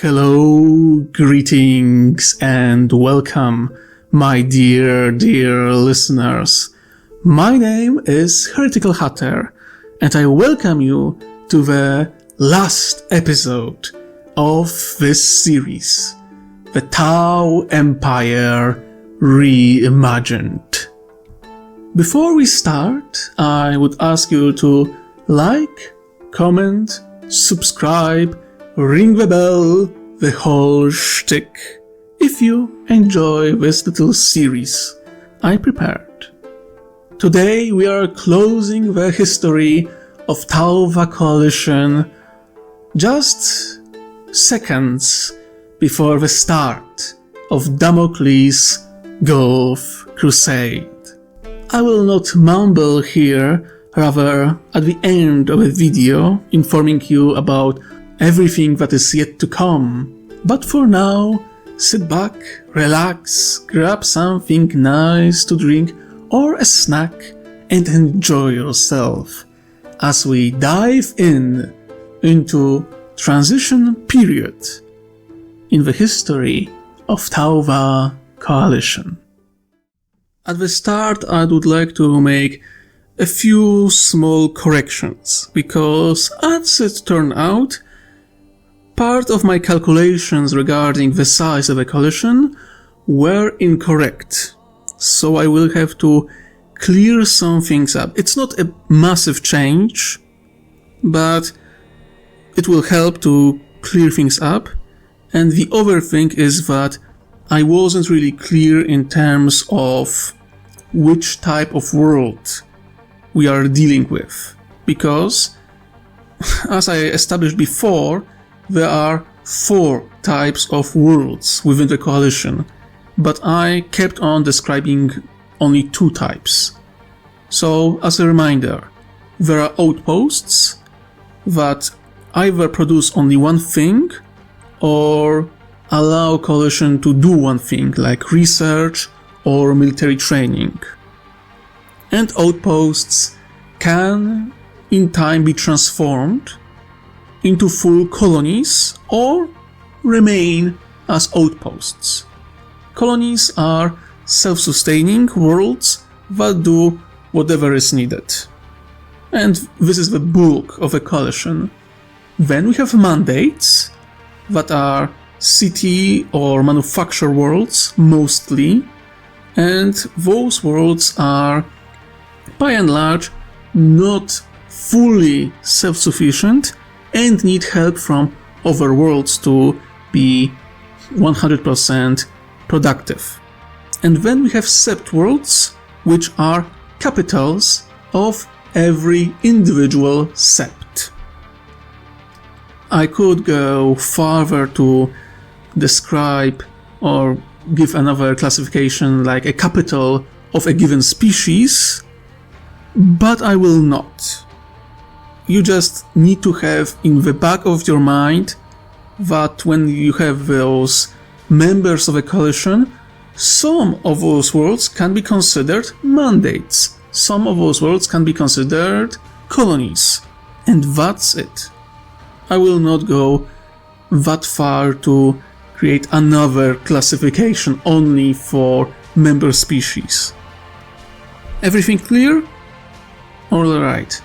Hello, greetings, and welcome, my dear listeners. My name is Heretical Hatter, and I welcome you to the last episode of this series, the Tau Empire Reimagined. Before we start, I would ask you to like, comment, subscribe, ring the bell, the whole shtick, if you enjoy this little series I prepared. Today we are closing the history of Tauva Coalition just seconds before the start of Damocles Gulf Crusade. I will not mumble here, rather at the end of the video, informing you about everything that is yet to come. But for now, sit back, relax, grab something nice to drink or a snack and enjoy yourself as we dive into transition period in the history of Tauva Coalition. At the start, I would like to make a few small corrections, because as it turned out, part of my calculations regarding the size of a coalition were incorrect. So I will have to clear some things up. It's not a massive change, but it will help to clear things up. And the other thing is that I wasn't really clear in terms of which type of world we are dealing with. Because, as I established before, there are 4 types of worlds within the coalition, but I kept on describing only 2 types. So, as a reminder, there are outposts that either produce only one thing or allow coalition to do one thing, like research or military training. And outposts can, in time, be transformed into full colonies or remain as outposts. Colonies are self-sustaining worlds that do whatever is needed. And this is the bulk of a coalition. Then we have mandates that are city or manufacture worlds mostly, and those worlds are by and large not fully self-sufficient and need help from other worlds to be 100% productive. And then we have sept worlds, which are capitals of every individual sept. I could go farther to describe or give another classification like a capital of a given species, but I will not. You just need to have in the back of your mind that when you have those members of a coalition, some of those worlds can be considered mandates, some of those worlds can be considered colonies, and that's it. I will not go that far to create another classification only for member species. Everything clear? Alright.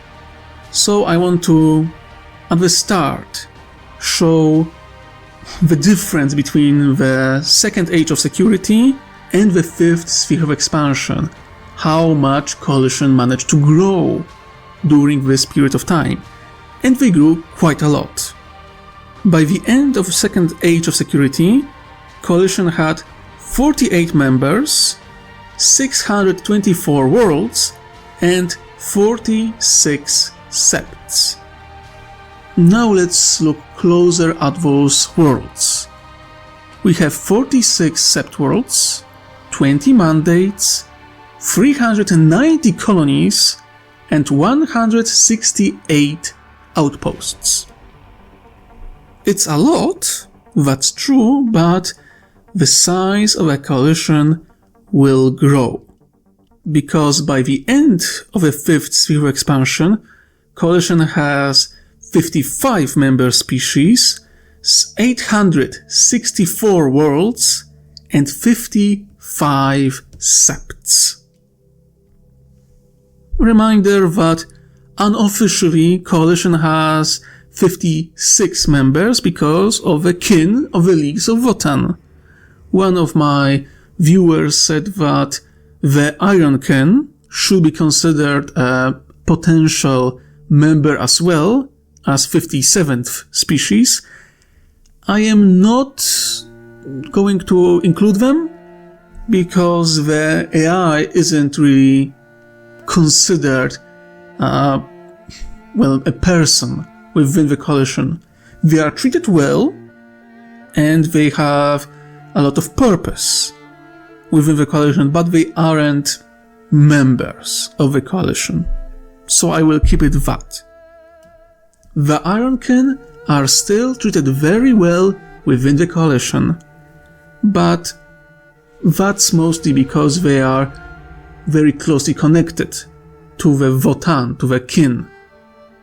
So I want to, at the start, show the difference between the second age of security and the 5th sphere of expansion. How much coalition managed to grow during this period of time. And they grew quite a lot. By the end of the second age of security, coalition had 48 members, 624 worlds, and 46 septs. Now let's look closer at those worlds. We have 46 sept worlds, 20 mandates, 390 colonies, and 168 outposts. It's a lot, that's true, but the size of a coalition will grow. Because by the end of the 5th sphere expansion, coalition has 55 member species, 864 worlds and 55 septs. Reminder that unofficially Coalition has 56 members because of the kin of the Leagues of Votan. One of my viewers said that the Iron Kin should be considered a potential member as well as 57th species. I am not going to include them because the AI isn't really considered a person within the Coalition. They are treated well and they have a lot of purpose within the Coalition, but they aren't members of the Coalition. So I will keep it that. The Ironkin are still treated very well within the Coalition, but that's mostly because they are very closely connected to the Votan, to the kin.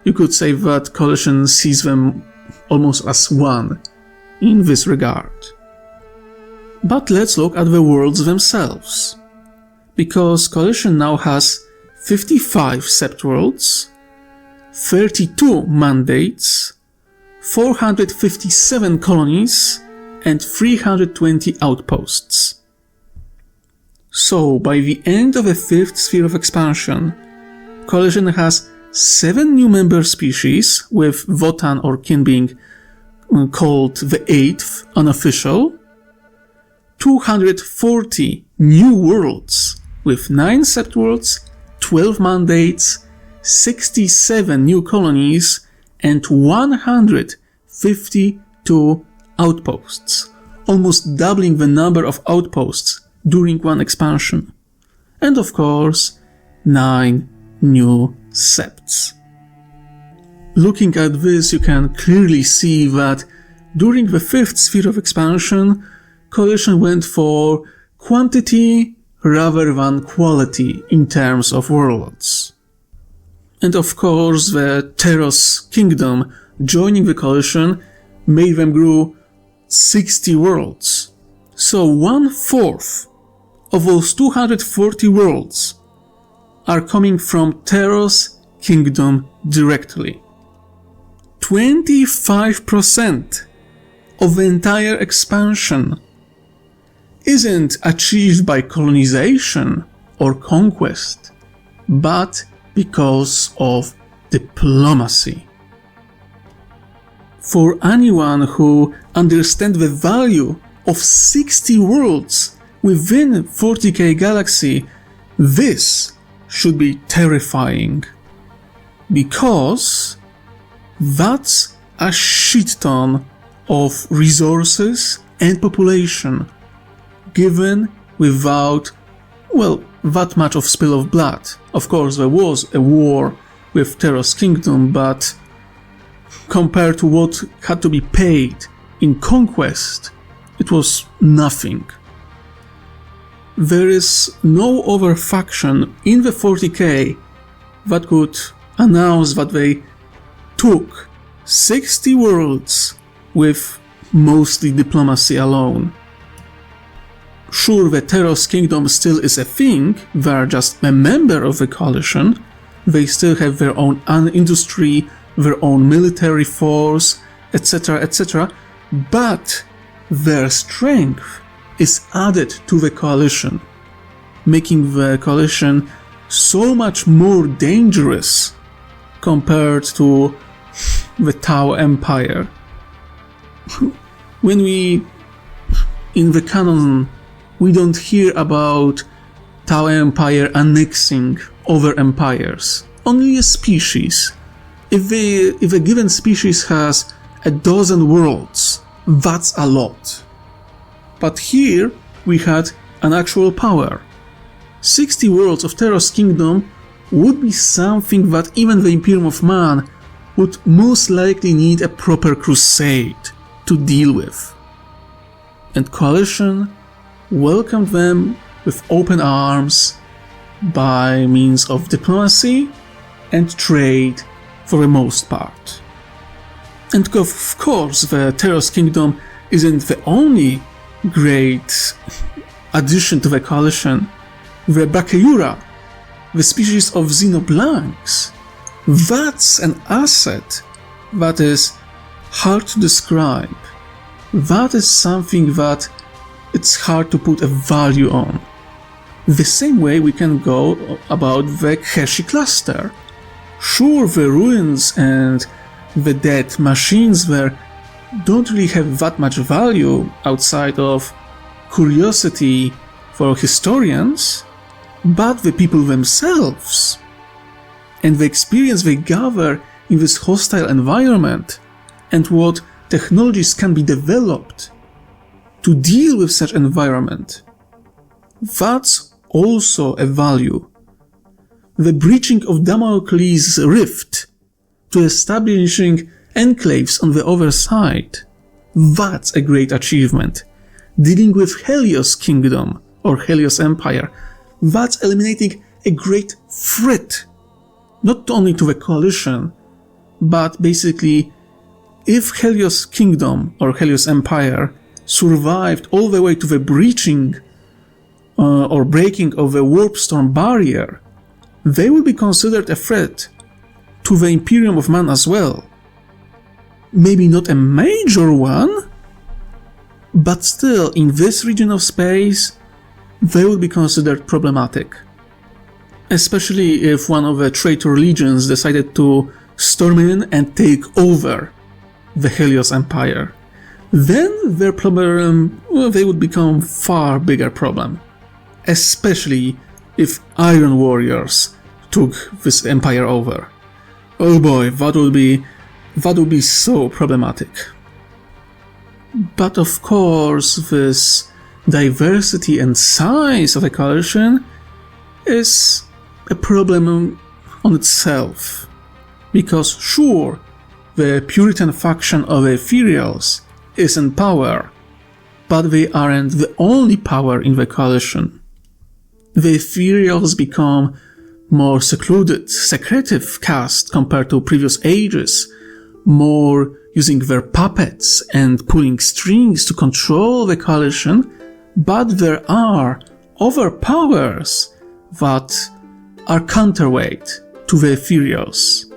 You could say that Coalition sees them almost as one in this regard. But let's look at the worlds themselves, because Coalition now has 55 sept worlds, 32 mandates, 457 colonies, and 320 outposts. So, by the end of the 5th sphere of expansion, Coalition has 7 new member species, with Votan or kin being called the 8th, unofficial, 240 new worlds, with 9 sept worlds, 12 mandates, 67 new colonies, and 152 outposts, almost doubling the number of outposts during one expansion. And of course, 9 new septs. Looking at this, you can clearly see that during the 5th sphere of expansion, Coalition went for quantity rather than quality in terms of worlds. And of course, the Teros Kingdom joining the Coalition made them grow 60 worlds. So 1/4 of those 240 worlds are coming from Teros Kingdom directly. 25% of the entire expansion isn't achieved by colonization or conquest, but because of diplomacy. For anyone who understands the value of 60 worlds within 40k galaxy, this should be terrifying, because that's a shit ton of resources and population given without, that much of spill of blood. Of course, there was a war with Teros Kingdom, but compared to what had to be paid in conquest, it was nothing. There is no other faction in the 40k that could announce that they took 60 worlds with mostly diplomacy alone. Sure, the Teros Kingdom still is a thing, they are just a member of the Coalition, they still have their own industry, their own military force, etc., etc., but their strength is added to the Coalition, making the Coalition so much more dangerous compared to the Tau Empire. In the canon, we don't hear about Tau Empire annexing other empires, only a species. If a given species has a dozen worlds, that's a lot. But here we had an actual power. 60 worlds of Teros Kingdom would be something that even the Imperium of Man would most likely need a proper crusade to deal with. And Coalition welcomed them with open arms by means of diplomacy and trade for the most part. And of course, the Teros Kingdom isn't the only great addition to the coalition. The Brachyura, the species of Xenoblanks, that's an asset that is hard to describe. That is something that it's hard to put a value on. The same way we can go about the Keshi cluster. Sure, the ruins and the dead machines there don't really have that much value outside of curiosity for historians, but the people themselves and the experience they gather in this hostile environment and what technologies can be developed to deal with such environment, that's also a value. The breaching of Damocles' rift to establishing enclaves on the other side, that's a great achievement. Dealing with Helios Kingdom or Helios Empire, that's eliminating a great threat, not only to the coalition, but basically if Helios Kingdom or Helios Empire survived all the way to the breaching or breaking of the warp storm barrier, they will be considered a threat to the Imperium of Man as well. Maybe not a major one, but still in this region of space they will be considered problematic. Especially if one of the traitor legions decided to storm in and take over the Helios Empire. Then their problem, well, they would become far bigger problem. Especially if Iron Warriors took this empire over. Oh boy, that would be so problematic. But of course, this diversity and size of a coalition is a problem on itself. Because sure, the Puritan faction of the Ethereals is in power, but they aren't the only power in the coalition. The Ethereals become more secluded, secretive caste compared to previous ages, more using their puppets and pulling strings to control the coalition, but there are other powers that are counterweight to the Ethereals.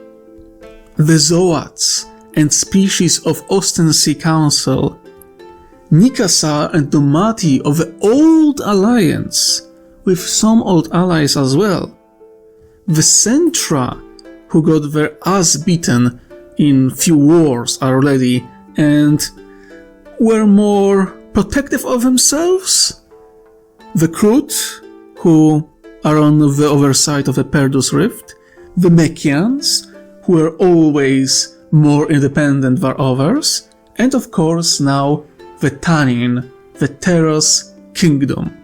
The Zoats and species of Ostensi Council, Nikasa and Domati of the Old Alliance, with some old allies as well. The Centra, who got their ass beaten in few wars already and were more protective of themselves. The Krut, who are on the other side of the Perdus Rift. The Mechians, who are always more independent than others. And of course now the Tannin, the Teros Kingdom,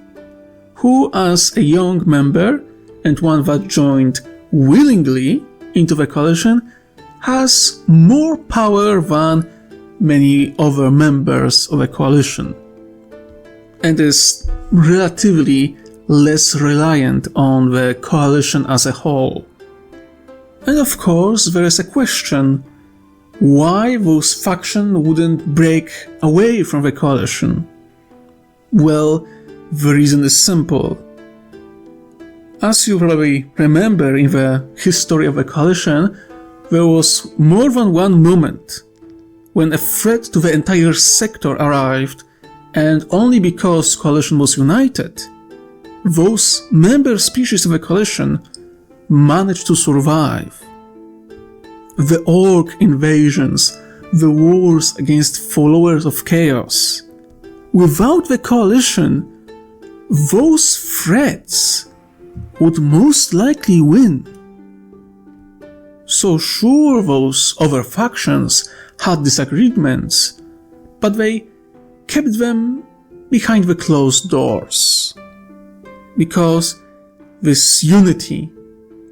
who as a young member and one that joined willingly into the coalition has more power than many other members of the coalition and is relatively less reliant on the coalition as a whole. And of course there is a question why those factions wouldn't break away from the coalition. Well, the reason is simple. As you probably remember in the history of the coalition, there was more than one moment when a threat to the entire sector arrived, and only because coalition was united, those member species of the coalition managed to survive. The orc invasions, the wars against followers of chaos. Without the coalition, those threats would most likely win. So sure, those other factions had disagreements, but they kept them behind the closed doors. Because this unity,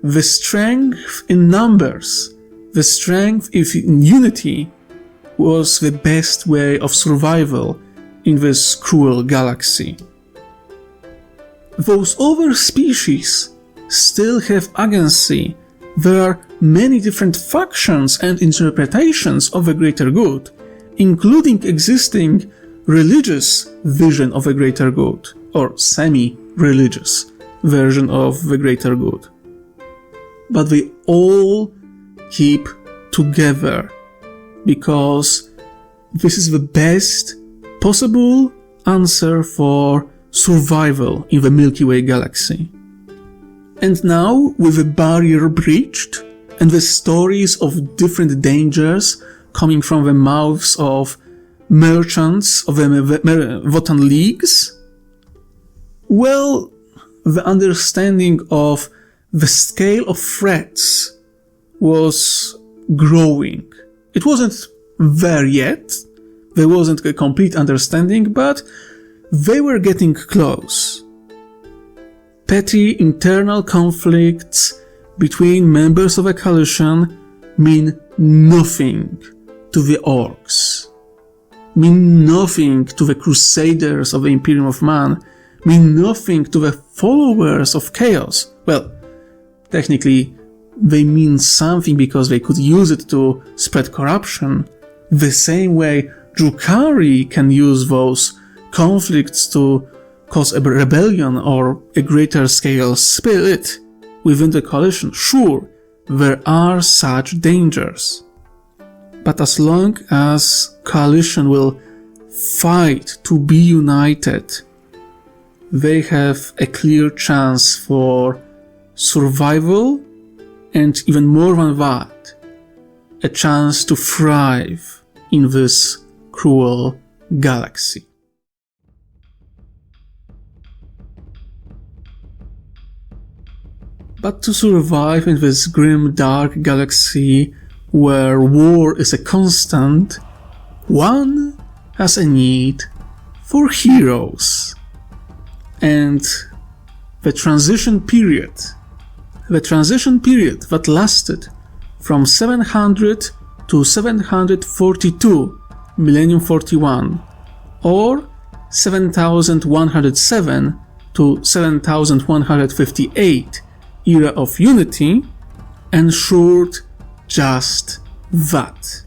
the strength in numbers, the strength in unity was the best way of survival in this cruel galaxy. Those other species still have agency. There are many different factions and interpretations of the greater good, including existing religious vision of the greater good, or semi-religious version of the greater good. But they all keep together because this is the best possible answer for survival in the Milky Way galaxy. And now, with the barrier breached and the stories of different dangers coming from the mouths of merchants of the Votan leagues, well, the understanding of the scale of threats was growing. It wasn't there yet. There wasn't a complete understanding, but they were getting close. Petty internal conflicts between members of a coalition mean nothing to the orcs, mean nothing to the crusaders of the Imperium of Man, mean nothing to the followers of chaos. Well, technically, they mean something because they could use it to spread corruption, the same way Drukhari can use those conflicts to cause a rebellion or a greater scale split within the coalition. Sure, there are such dangers. But as long as coalition will fight to be united, they have a clear chance for survival, and even more than that, a chance to thrive in this cruel galaxy. But to survive in this grim, dark galaxy where war is a constant, one has a need for heroes. And the transition period that lasted from 700 to 742 Millennium 41, or 7107 to 7158 Era of Unity, ensured just that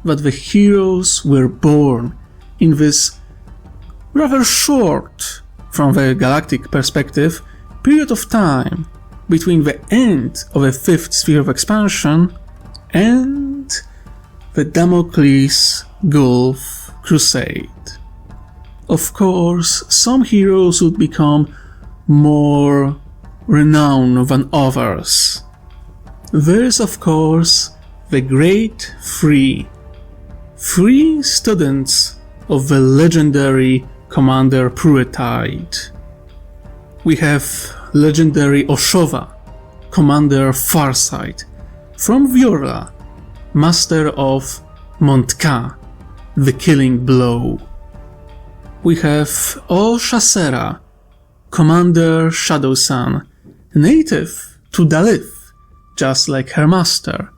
the heroes were born in this rather short, from the galactic perspective, period of time between the end of the fifth sphere of expansion and the Damocles Gulf Crusade. Of course, some heroes would become more renowned than others. There is, of course, the Great Three students of the legendary Commander Pruetide. We have legendary Oshova, Commander Farsight, from Viorla, Master of Montka, the Killing Blow. We have Oshasera, Commander Shadowsun, native to Dalith, just like her master.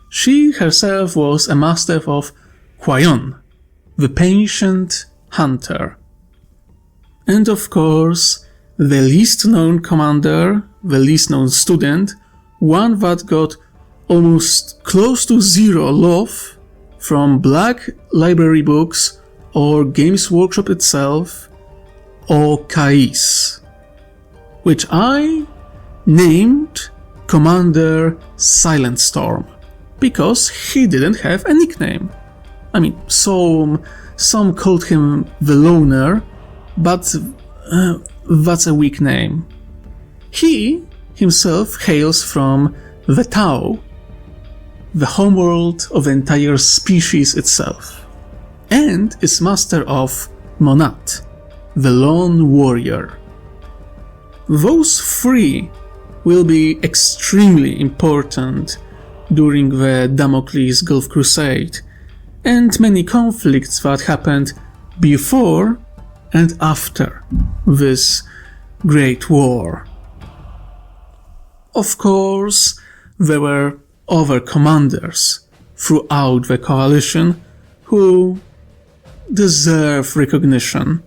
She herself was a master of Quayon, the Patient Hunter. And of course, the least known commander, the least known student, one that got almost close to zero love from Black Library books or Games Workshop itself, or Kais, which I named Commander Silent Storm, because he didn't have a nickname. I mean, some called him the Loner, but that's a weak name. He himself hails from the Tau, the homeworld of the entire species itself, and is master of Monat, the Lone Warrior. Those three will be extremely important during the Damocles Gulf Crusade and many conflicts that happened before and after this great war. Of course, there were other commanders throughout the coalition who deserve recognition.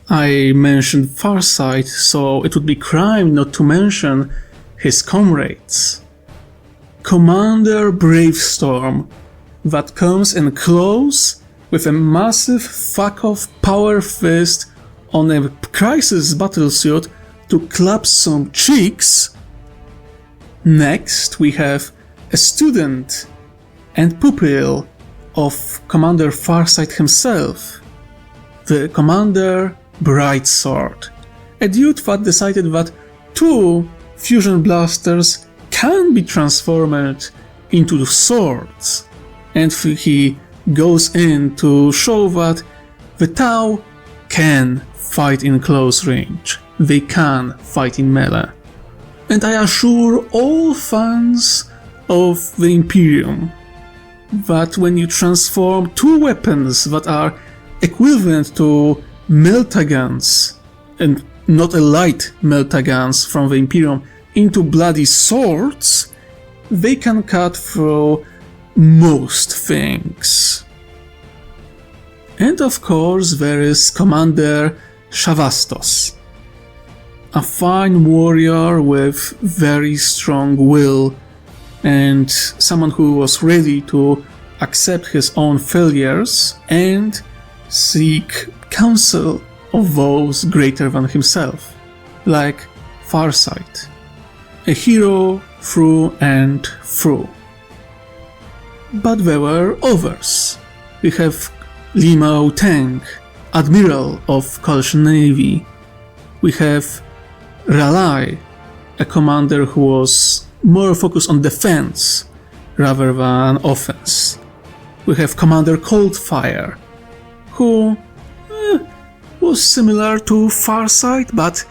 I mentioned Farsight, so it would be crime not to mention his comrades, Commander Bravestorm that comes in close with a massive fuck-off power fist on a crisis battlesuit to clap some cheeks. Next, we have a student and pupil of Commander Farsight himself, the Commander Brightsword, a dude that decided that 2 fusion blasters can be transformed into swords, and he goes in to show that the Tau can fight in close range, they can fight in melee. And I assure all fans of the Imperium that when you transform 2 weapons that are equivalent to meltaguns, and not a light meltaguns from the Imperium, into bloody swords, they can cut through most things. And of course there is Commander Shavastos, a fine warrior with very strong will and someone who was ready to accept his own failures and seek counsel of those greater than himself, like Farsight, a hero through and through. But there were others. We have Limao Teng, Admiral of Coalition Navy. We have Ralai, a commander who was more focused on defense rather than offense. We have Commander Coldfire, who was similar to Farsight but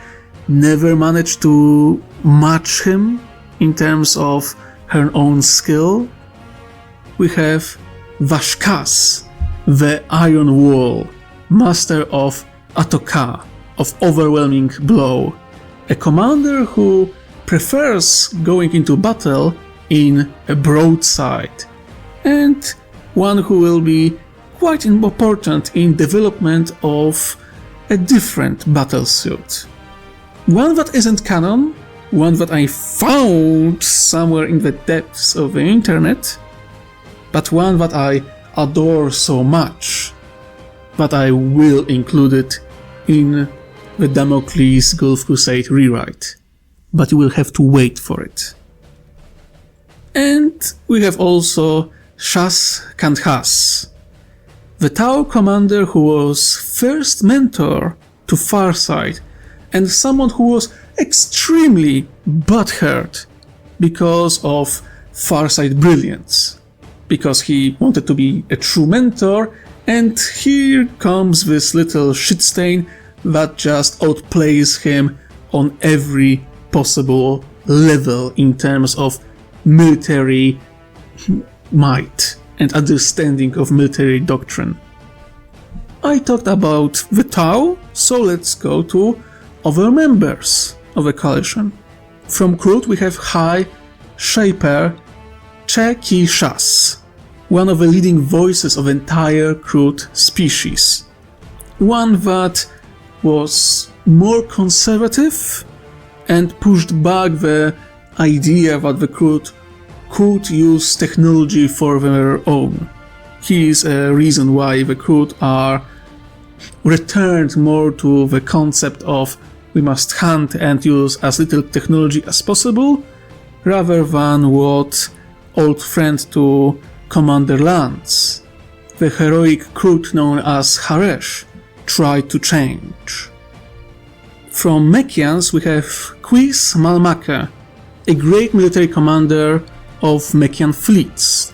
never managed to match him in terms of her own skill. We have Vashkas, the Iron Wall, master of Atoka, of Overwhelming Blow, a commander who prefers going into battle in a broadside, and one who will be quite important in development of a different battlesuit. One that isn't canon, one that I found somewhere in the depths of the internet, but one that I adore so much that I will include it in the Damocles Gulf Crusade rewrite. But you will have to wait for it. And we have also Shas Kanthas, the Tau commander who was first mentor to Farsight and someone who was extremely butthurt because of Farsight brilliance, because he wanted to be a true mentor, and here comes this little shitstain that just outplays him on every possible level in terms of military might and understanding of military doctrine. I talked about the Tau, so let's go to other members of the coalition. From Kroot we have High Shaper Che Ki Shas, one of the leading voices of the entire Kroot species. One that was more conservative and pushed back the idea that the Kroot could use technology for their own. He is a reason why the Kroot are returned more to the concept of we must hunt and use as little technology as possible, rather than what old friend to Commander Lance, the heroic Kroot known as Haresh, tried to change. From Mechians we have Quis Malmaka, a great military commander of Mechian fleets,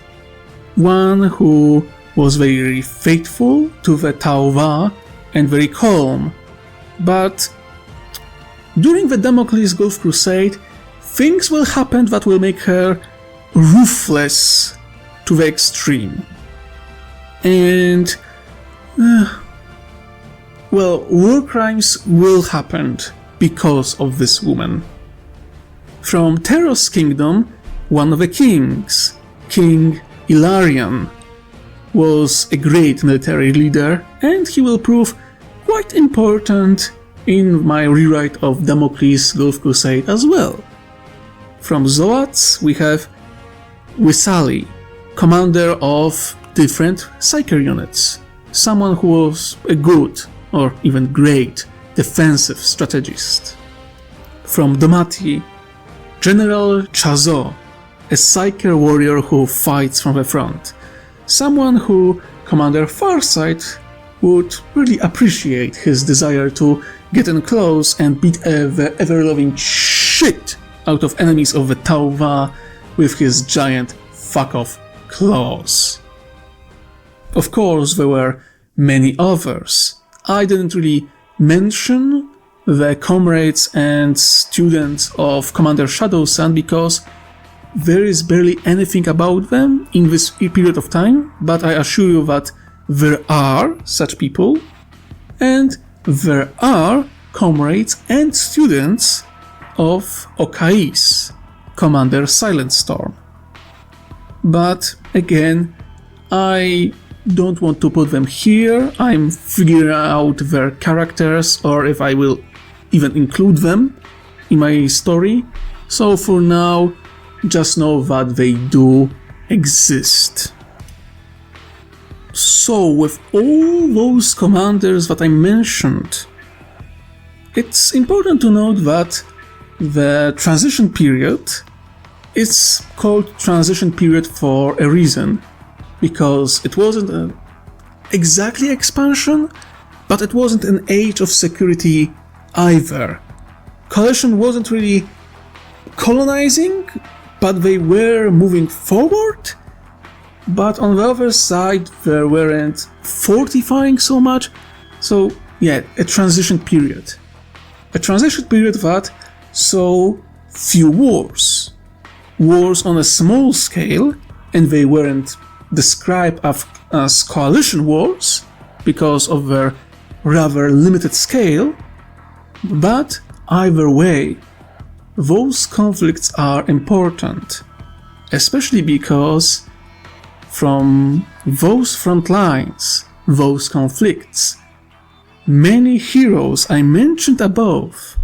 one who was very faithful to the Tauva and very calm, but during the Damocles Gulf Crusade things will happen that will make her ruthless to the extreme. And war crimes will happen because of this woman. From Teros Kingdom, one of the kings, King Ilarion, was a great military leader, and he will prove quite important in my rewrite of Damocles Gulf Crusade as well. From Zoats we have Wisali, commander of different psyker units, someone who was a good or even great defensive strategist. From Domati, General Chazo, a psyker warrior who fights from the front, someone who Commander Farsight would really appreciate his desire to get in close and beat the ever-loving shit out of enemies of the Tauva with his giant fuck-off claws. Of course, there were many others. I didn't really mention the comrades and students of Commander Shadowsun because there is barely anything about them in this period of time, but I assure you that there are such people, and there are comrades and students of Okais, Commander Silent Storm. But again, I don't want to put them here. I'm figuring out their characters, or if I will even include them in my story. So for now, just know that they do exist. So with all those commanders that I mentioned, it's important to note that the transition period is called transition period for a reason, because it wasn't exactly expansion, but it wasn't an age of security either. Coalition wasn't really colonizing, but they were moving forward. But on the other side, they weren't fortifying so much. So yeah, a transition period. A transition period that saw few wars. Wars on a small scale, and they weren't described as coalition wars because of their rather limited scale. But either way, those conflicts are important, especially because from those front lines, those conflicts, many heroes I mentioned above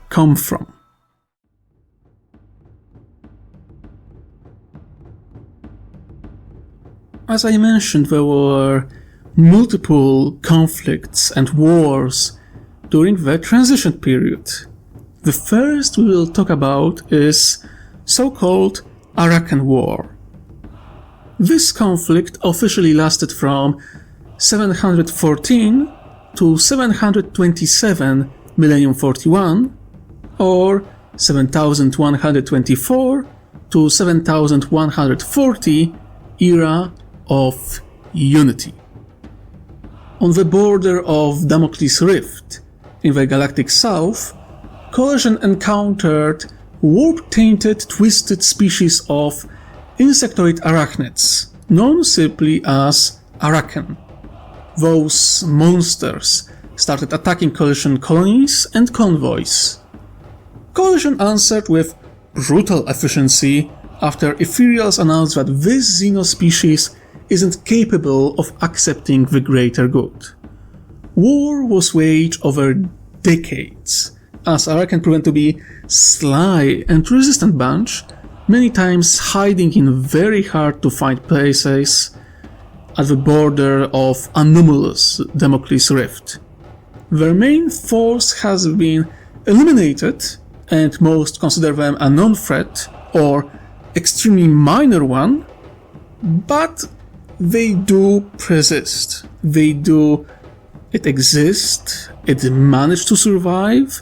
come from. As I mentioned, there were multiple conflicts and wars during the transition period. The first we will talk about is so-called Arakan War. This conflict officially lasted from 714 to 727 Millennium 41, or 7124 to 7140 Era of Unity. On the border of Damocles Rift, in the galactic south, Coalition encountered warp-tainted, twisted species of insectoid arachnids, known simply as Arakan. Those monsters started attacking Coalition colonies and convoys. Coalition answered with brutal efficiency after Ethereals announced that this xenospecies isn't capable of accepting the greater good. War was waged over decades, as Arakan proven to be sly and resistant bunch, many times hiding in very hard to find places at the border of anomalous Damocles Rift. Their main force has been eliminated, and most consider them a non-threat or extremely minor one, but they do persist. It exists, it managed to survive,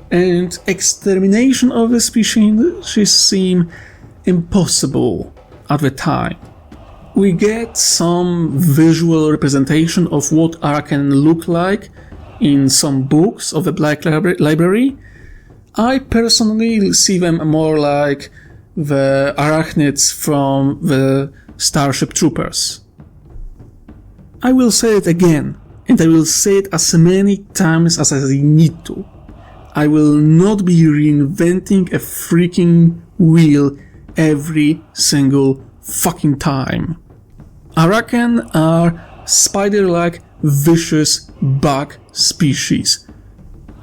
and extermination of the species seemed impossible at the time. We get some visual representation of what Arakan look like in some books of the Black Library. I personally see them more like the arachnids from the Starship Troopers. I will say it again, and I will say it as many times as I need to. I will not be reinventing a freaking wheel every single fucking time. Arakan are spider-like, vicious bug species.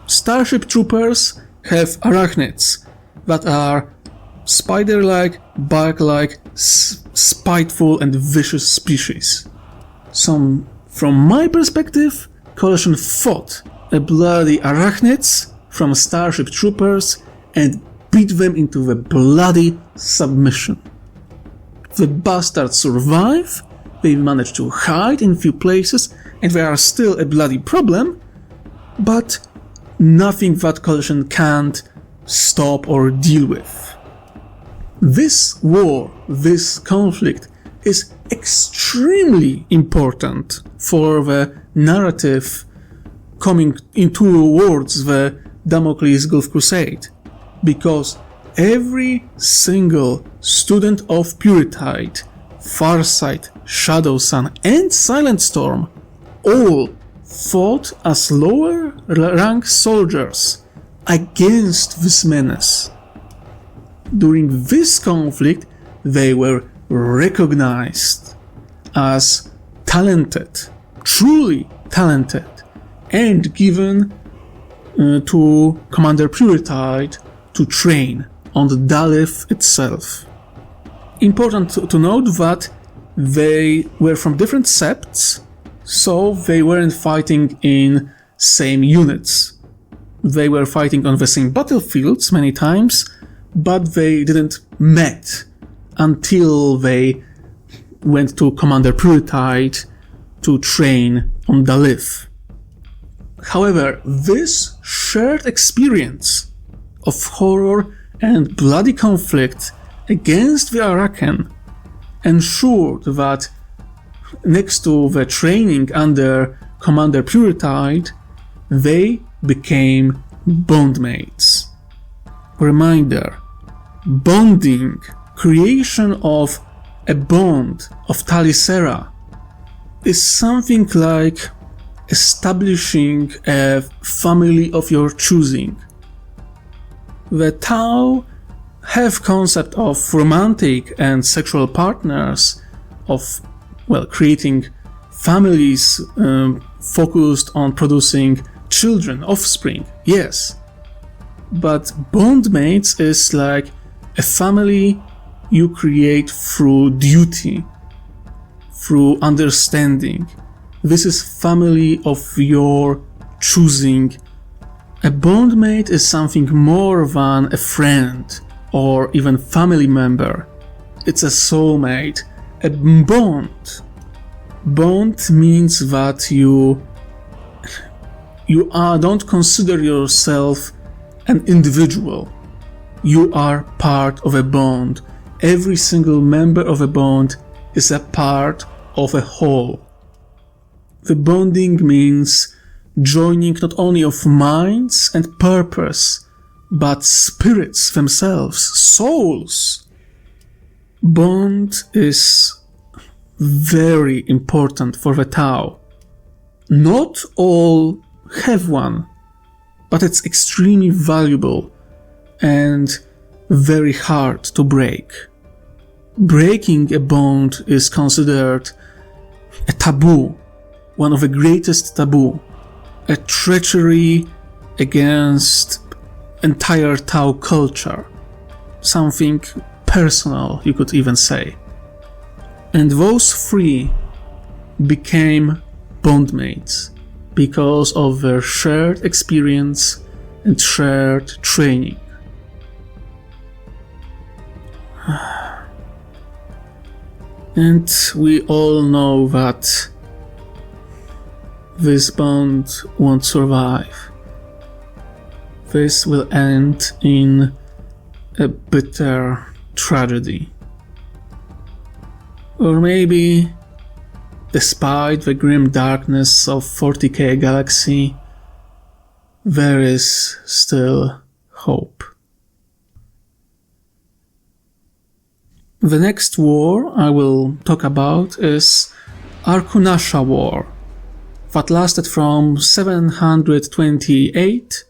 Starship Troopers have arachnids that are spider-like, bug-like spiteful and vicious species. So, from my perspective, Coalition fought a bloody arachnids from Starship Troopers and beat them into the bloody submission. The bastards survive, they manage to hide in few places, and they are still a bloody problem, but nothing that Coalition can't stop or deal with. This war, this conflict, is extremely important for the narrative coming in towards the Damocles Gulf Crusade, because every single student of Puritide, Farsight, Shadow Sun, and Silent Storm all fought as lower rank soldiers against this menace. During this conflict, they were recognized as talented, truly talented, and given to Commander Puritide to train on the Dalith itself. Important to note that they were from different septs, so they weren't fighting in same units. They were fighting on the same battlefields many times, but they didn't met until they went to Commander Puritide to train on Dalith. However, this shared experience of horror and bloody conflict against the Arakan ensured that next to the training under Commander Puritide, they became bondmates. Reminder, bonding, creation of a bond of Talisera, is something like establishing a family of your choosing. The Tau have concept of romantic and sexual partners, of, well, creating families focused on producing children, offspring, yes. But bondmates is like a family you create through duty, through understanding. This is family of your choosing. A bondmate is something more than a friend or even family member. It's a soulmate. A bond. Bond means that you don't consider yourself an individual. You are part of a bond. Every single member of a bond is a part of a whole. The bonding means joining not only of minds and purpose, but spirits themselves, souls. Bond is very important for the Tau. Not all have one, but it's extremely valuable and very hard to break. Breaking a bond is considered a taboo, one of the greatest taboo, a treachery against entire Tau culture, something personal, you could even say. And those three became bondmates because of their shared experience and shared training. And we all know that this bond won't survive. This will end in a bitter tragedy. Or maybe, despite the grim darkness of 40k galaxy, there is still hope. The next war I will talk about is Arkunasha War, that lasted from 728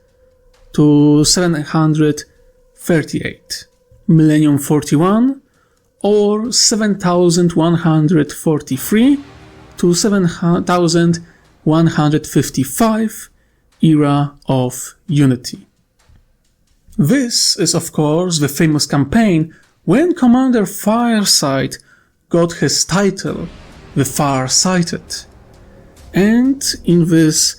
to 738, Millennium 41, or 7143 to 7155, Era of Unity. This is of course the famous campaign When Commander Firesight got his title, the Far-Sighted, and in this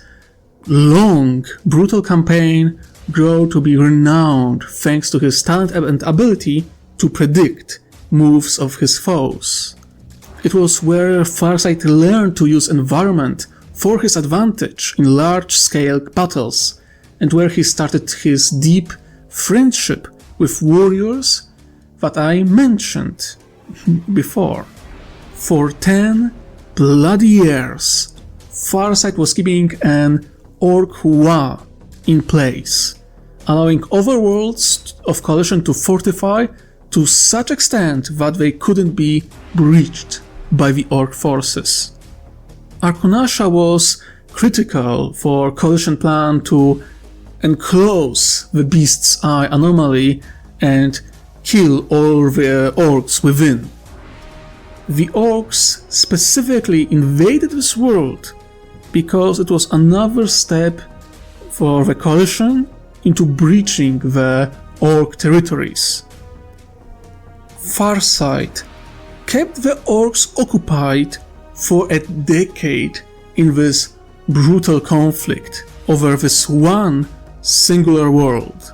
long, brutal campaign grew to be renowned thanks to his talent and ability to predict moves of his foes. It was where Farsight learned to use environment for his advantage in large-scale battles, and where he started his deep friendship with warriors that I mentioned before. For 10 bloody years, Farsight was keeping an Orc War in place, allowing overworlds of Coalition to fortify to such extent that they couldn't be breached by the Orc forces. Arkunasha was critical for Coalition plan to enclose the Beast's Eye anomaly and kill all the Orcs within. The Orcs specifically invaded this world because it was another step for the Coalition into breaching the Orc territories. Farsight kept the Orcs occupied for a decade in this brutal conflict over this one singular world,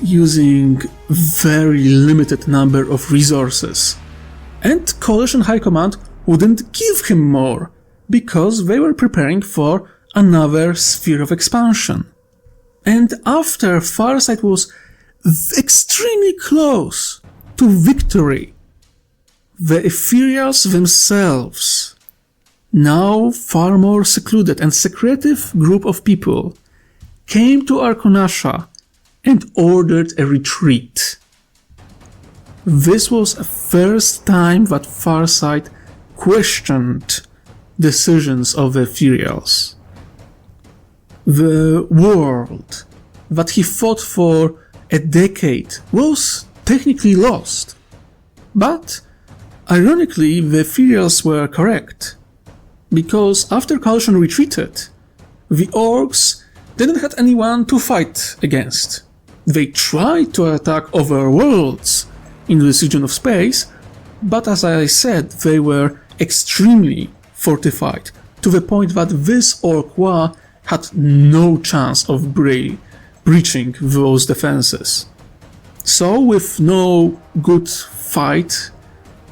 using very limited number of resources. And Coalition High Command wouldn't give him more, because they were preparing for another sphere of expansion. And after Farsight was extremely close to victory, the Ethereals themselves, now far more secluded and secretive group of people, came to Arkunasha and ordered a retreat. This was the first time that Farsight questioned decisions of the Ethereals. The world that he fought for a decade was technically lost, but ironically the Ethereals were correct, because after Coalition retreated, the Orcs didn't have anyone to fight against. They tried to attack other worlds in this region of space, but as I said, they were extremely fortified, to the point that this Orc War had no chance of breaching those defenses. So, with no good fight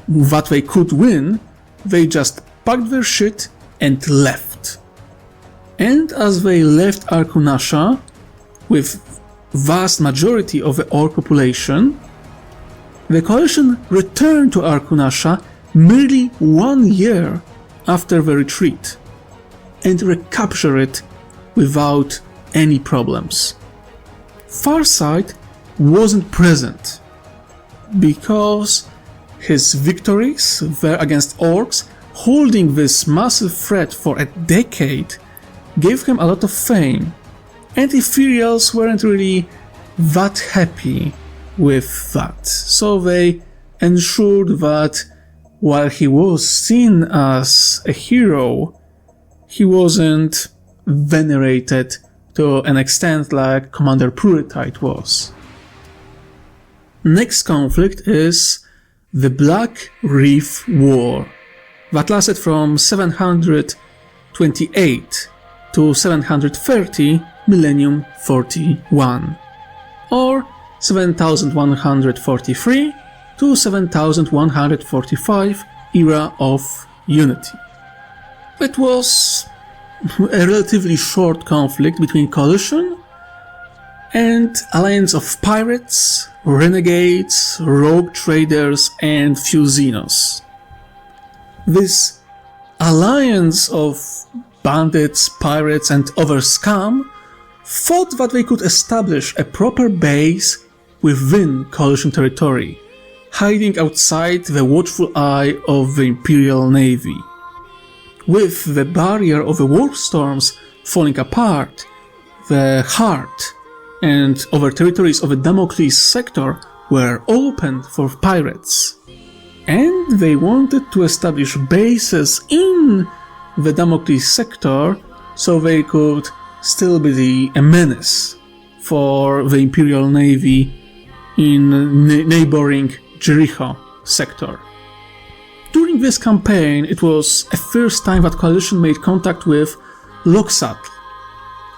that they could win, they just packed their shit and left. And as they left Arkunasha, with vast majority of the Orc population, the Coalition returned to Arkunasha merely 1 year after the retreat, and recaptured it without any problems. Farsight wasn't present, because his victories were against Orcs, holding this massive threat for a decade, gave him a lot of fame, and Ethereals weren't really that happy with that, so they ensured that while he was seen as a hero, he wasn't venerated to an extent like Commander Pruritite was. Next conflict is the Black Reef War, that lasted from 728 to 730 Millennium 41, or 7143 to 7145 Era of Unity. It was a relatively short conflict between Coalition and alliance of pirates, renegades, rogue traders, and Fusinos. This alliance of bandits, pirates, and other scum thought that they could establish a proper base within Coalition territory, hiding outside the watchful eye of the Imperial Navy. With the barrier of the warp storms falling apart, the heart and other territories of the Damocles sector were opened for pirates, and they wanted to establish bases in the Damocles sector so they could still be a menace for the Imperial Navy in neighboring Jericho sector. During this campaign, it was a first time that Coalition made contact with Loxatl,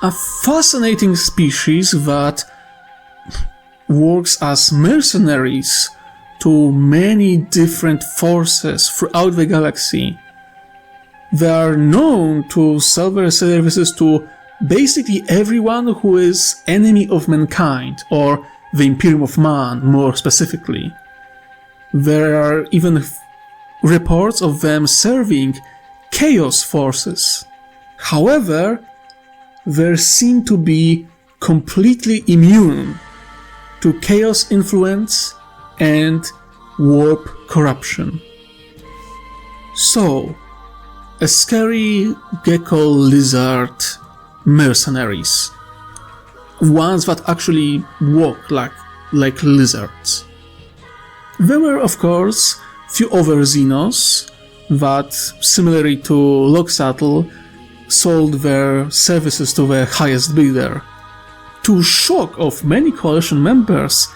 a fascinating species that works as mercenaries to many different forces throughout the galaxy. They are known to sell their services to basically everyone who is enemy of mankind, or the Imperium of Man more specifically. There are even reports of them serving Chaos forces. However, they seem to be completely immune to Chaos influence and warp corruption. So, a scary gecko lizard mercenaries. Ones that actually walk like lizards. There were, of course, few other Xenos that, similarly to Loxatl, sold their services to the highest bidder. To shock of many Coalition members,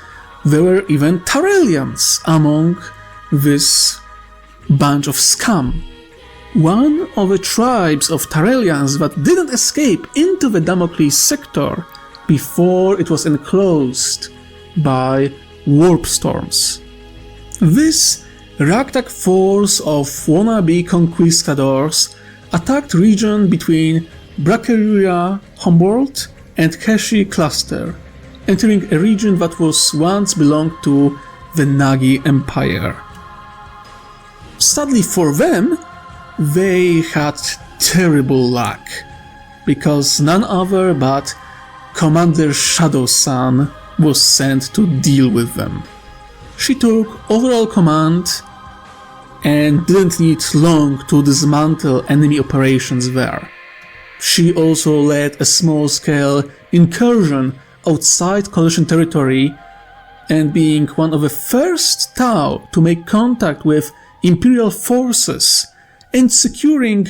there were even Tarelians among this bunch of scum. One of the tribes of Tarelians that didn't escape into the Damocles sector before it was enclosed by warp storms. This ragtag force of wannabe conquistadors attacked region between Bracaria homeworld and Keshi cluster, entering a region that was once belonged to the Nagi Empire. Sadly for them, they had terrible luck, because none other but Commander Shadowsun was sent to deal with them. She took overall command and didn't need long to dismantle enemy operations there. She also led a small-scale incursion outside Coalition territory, and being one of the first Tau to make contact with Imperial forces and securing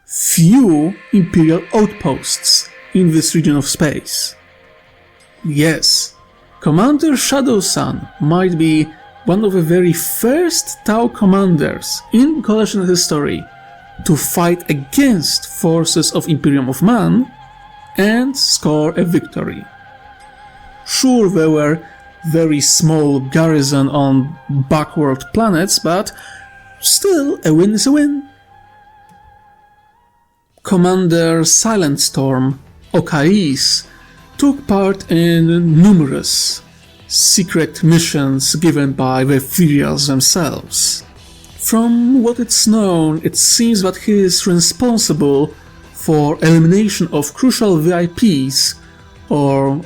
few Imperial outposts in this region of space. Yes, Commander Shadowsun might be one of the very first Tau commanders in Coalition history to fight against forces of Imperium of Man and score a victory. Sure, there were very small garrison on backward planets, but still, a win is a win. Commander Silent Storm, Okais, took part in numerous secret missions given by the Ethereals themselves. From what it's known, it seems that he is responsible for elimination of crucial VIPs or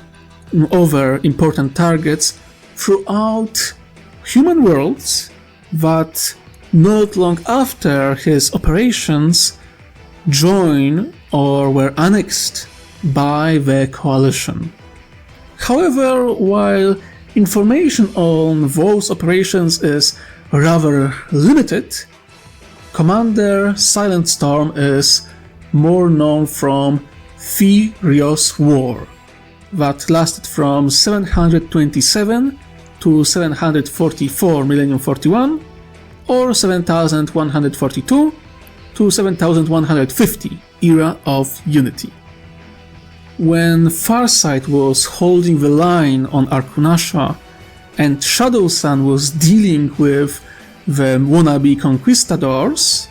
other important targets throughout human worlds that not long after his operations join or were annexed by the Coalition. However, while information on those operations is rather limited, Commander Silent Storm is more known from Reef War that lasted from 727 to 744 Millennium 41 or 7142 to 7150 Era of Unity. When Farsight was holding the line on Arkunasha and Shadowsun was dealing with the wannabe conquistadors,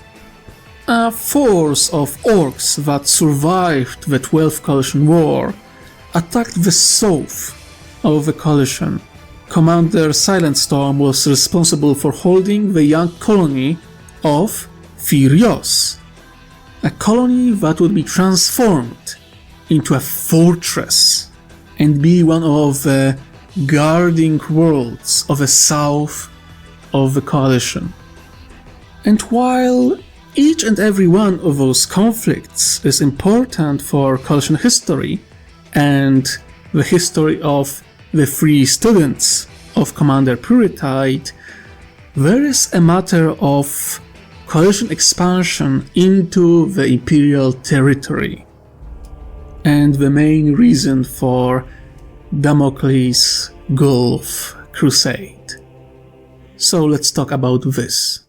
a force of orcs that survived the 12th Coalition War attacked the south of the Coalition. Commander Silent Storm was responsible for holding the young colony of Firios, a colony that would be transformed into a fortress and be one of the guarding worlds of the south of the Coalition. And while each and every one of those conflicts is important for Coalition history and the history of the three students of Commander Puritide, there is a matter of Coalition expansion into the Imperial Territory, and the main reason for Damocles Gulf Crusade. So let's talk about this.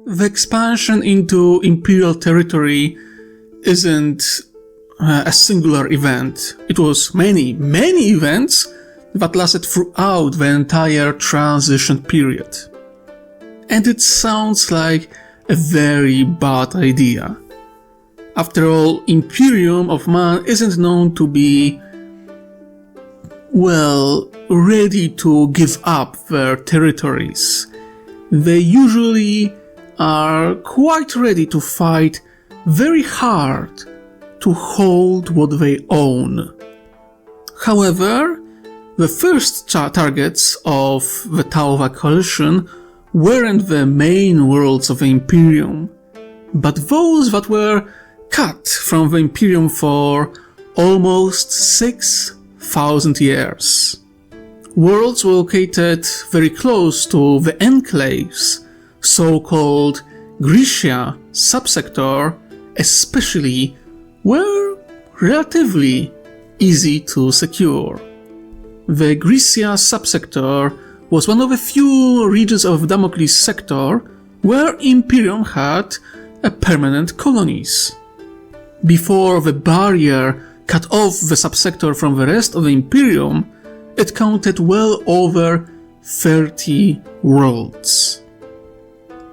The expansion into Imperial Territory isn't a singular event. It was many events that lasted throughout the entire transition period. And it sounds like a very bad idea. After all, Imperium of Man isn't known to be, well, ready to give up their territories. They usually are quite ready to fight very hard to hold what they own. However, the first targets of the Tauva coalition weren't the main worlds of the Imperium, but those that were cut from the Imperium for almost 6,000 years. Worlds located very close to the enclaves, so-called Ignus Subsector especially, were relatively easy to secure. The Ignus Subsector was one of the few regions of Damocles sector where Imperium had permanent colonies. Before the barrier cut off the subsector from the rest of the Imperium, it counted well over 30 worlds.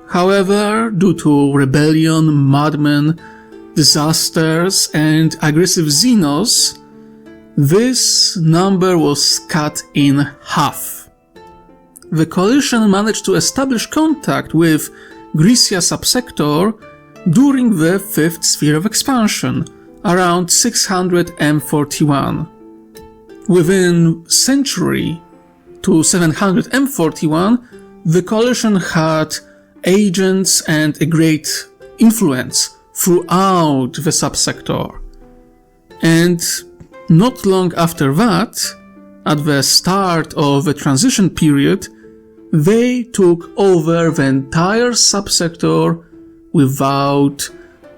However, due to rebellion, madmen, disasters, and aggressive xenos, this number was cut in half. The coalition managed to establish contact with Ignus Subsector during the 5th sphere of expansion, around 600 M41. Within century to 700 M41, the coalition had agents and a great influence throughout the subsector. And not long after that, at the start of the transition period, they took over the entire subsector without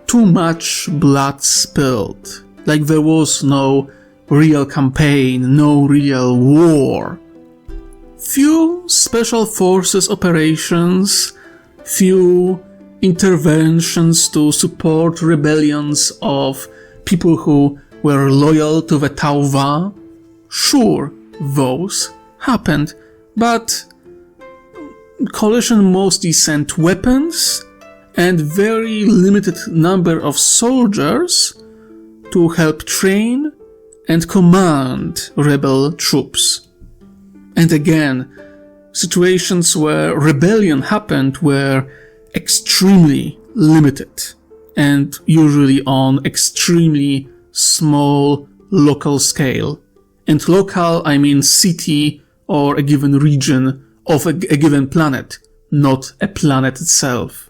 too much blood spilled. Like there was no real campaign, no real war. Few special forces operations, few interventions to support rebellions of people who were loyal to the Tauva. Sure, those happened, but coalition mostly sent weapons and very limited number of soldiers to help train and command rebel troops. And again, situations where rebellion happened were extremely limited and usually on extremely small local scale. And local, I mean city or a given region of a given planet, not a planet itself.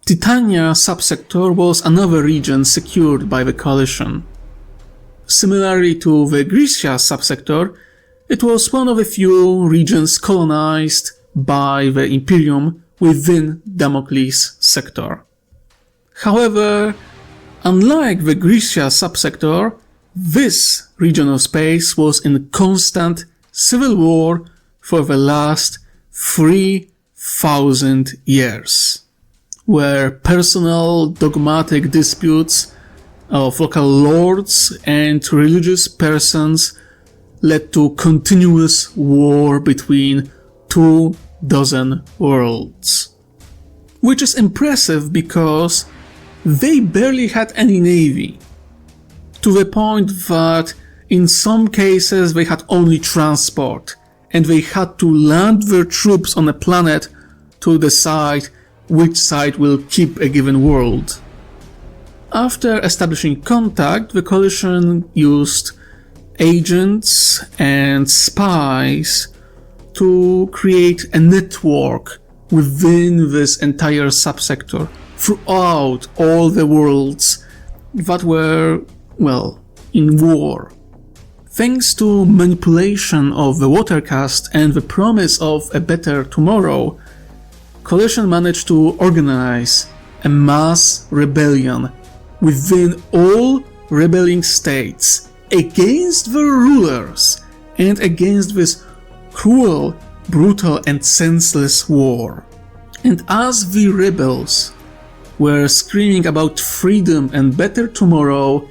Titania subsector was another region secured by the coalition. Similarly to the Ignus subsector, it was one of the few regions colonized by the Imperium within Damocles sector. However, unlike the Ignus subsector, this region of space was in constant civil war for the last 3,000 years, where personal dogmatic disputes of local lords and religious persons led to continuous war between 24 worlds. Which is impressive because they barely had any navy, to the point that in some cases they had only transport, and they had to land their troops on a planet to decide which side will keep a given world. After establishing contact, the coalition used agents and spies to create a network within this entire subsector throughout all the worlds that were, well, in war. Thanks to manipulation of the watercast and the promise of a better tomorrow, coalition managed to organize a mass rebellion within all rebelling states against the rulers and against this cruel, brutal and senseless war. And as the rebels were screaming about freedom and better tomorrow,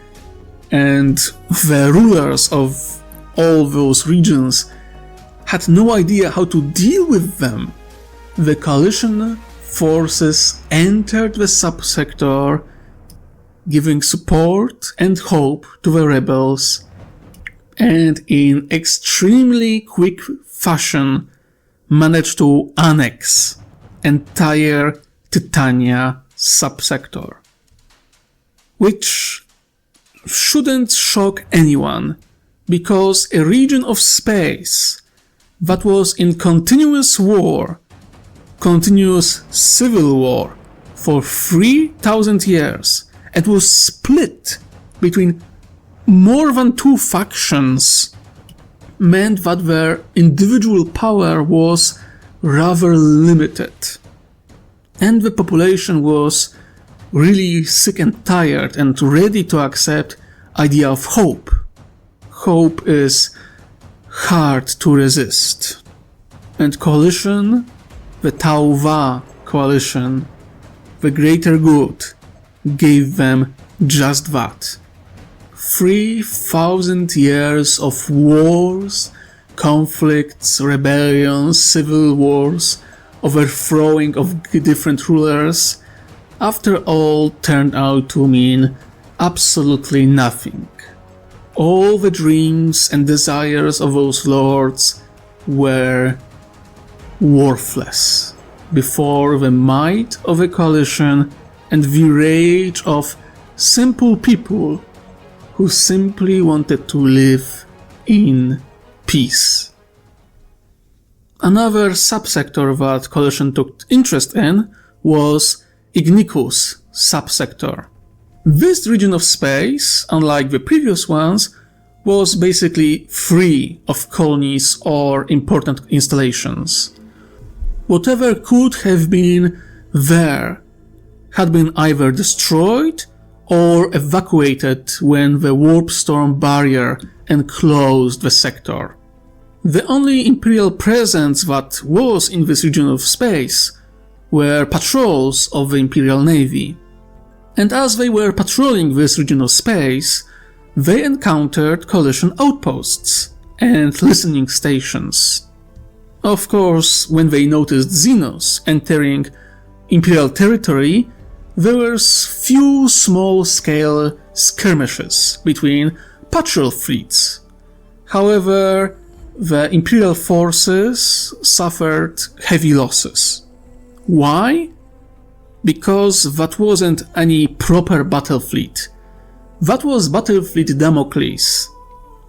and the rulers of all those regions had no idea how to deal with them, the coalition forces entered the subsector, giving support and hope to the rebels, and in extremely quick fashion managed to annex entire Titania subsector. Which shouldn't shock anyone, because a region of space that was in continuous war, continuous civil war for 3,000 years, and was split between more than two factions, meant that their individual power was rather limited. And the population was really sick and tired and ready to accept idea of hope. Hope is hard to resist. And coalition, the Tauva coalition, the greater good, gave them just that. 3,000 years of wars, conflicts, rebellions, civil wars, overthrowing of different rulers, after all turned out to mean absolutely nothing. All the dreams and desires of those lords were worthless before the might of a coalition and the rage of simple people who simply wanted to live in peace. Another subsector that coalition took interest in was Ignus Subsector. This region of space, unlike the previous ones, was basically free of colonies or important installations. Whatever could have been there had been either destroyed or evacuated when the warp storm barrier enclosed the sector. The only imperial presence that was in this region of space were patrols of the Imperial Navy. And as they were patrolling this region of space, they encountered coalition outposts and listening stations. Of course, when they noticed Xenos entering Imperial Territory, there were few small-scale skirmishes between patrol fleets. However, the Imperial forces suffered heavy losses. Why? Because that wasn't any proper battle fleet. That was Battlefleet Damocles.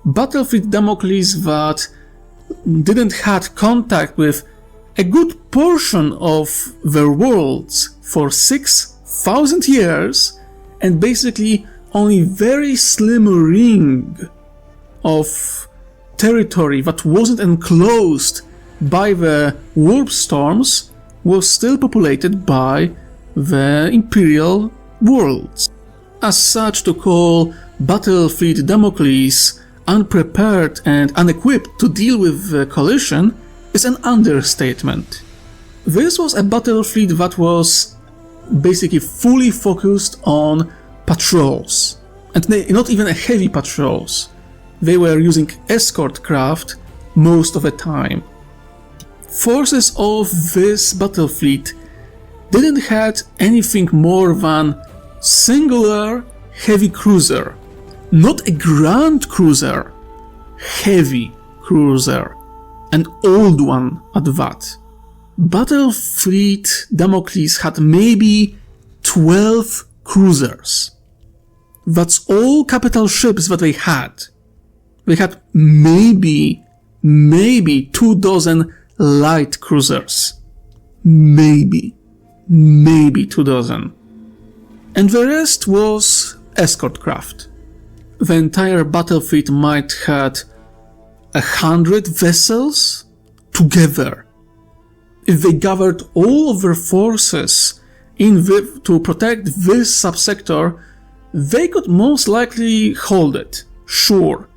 Battlefleet Damocles that didn't had contact with a good portion of their worlds for 6,000 years, and basically only very slim ring of territory that wasn't enclosed by the warp storms was still populated by the Imperial worlds. As such, to call Battlefleet Damocles unprepared and unequipped to deal with the coalition is an understatement. This was a battle fleet that was basically fully focused on patrols, and not even heavy patrols. They were using escort craft most of the time. Forces of this battle fleet didn't have anything more than singular heavy cruiser, not a grand cruiser, heavy cruiser, an old one at that. Battlefleet Damocles had maybe 12 cruisers. That's all capital ships that they had. They had maybe 24 light cruisers. Maybe 24. And the rest was escort craft. The entire battle fleet might had 100 vessels together. If they gathered all of their forces to protect this subsector, they could most likely hold it. sure.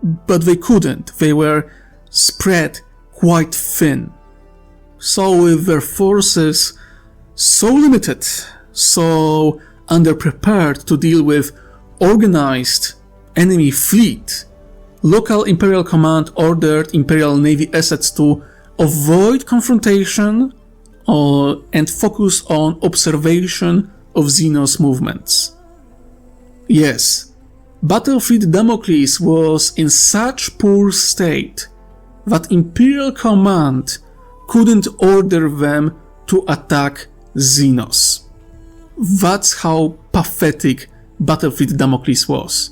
But they couldn't. They were spread quite thin. So with their forces so limited, so underprepared to deal with organized enemy fleet, local Imperial Command ordered Imperial Navy assets to avoid confrontation and focus on observation of Xenos movements. Yes, Battlefleet Damocles was in such poor state that Imperial Command couldn't order them to attack Xenos. That's how pathetic Battlefleet Damocles was.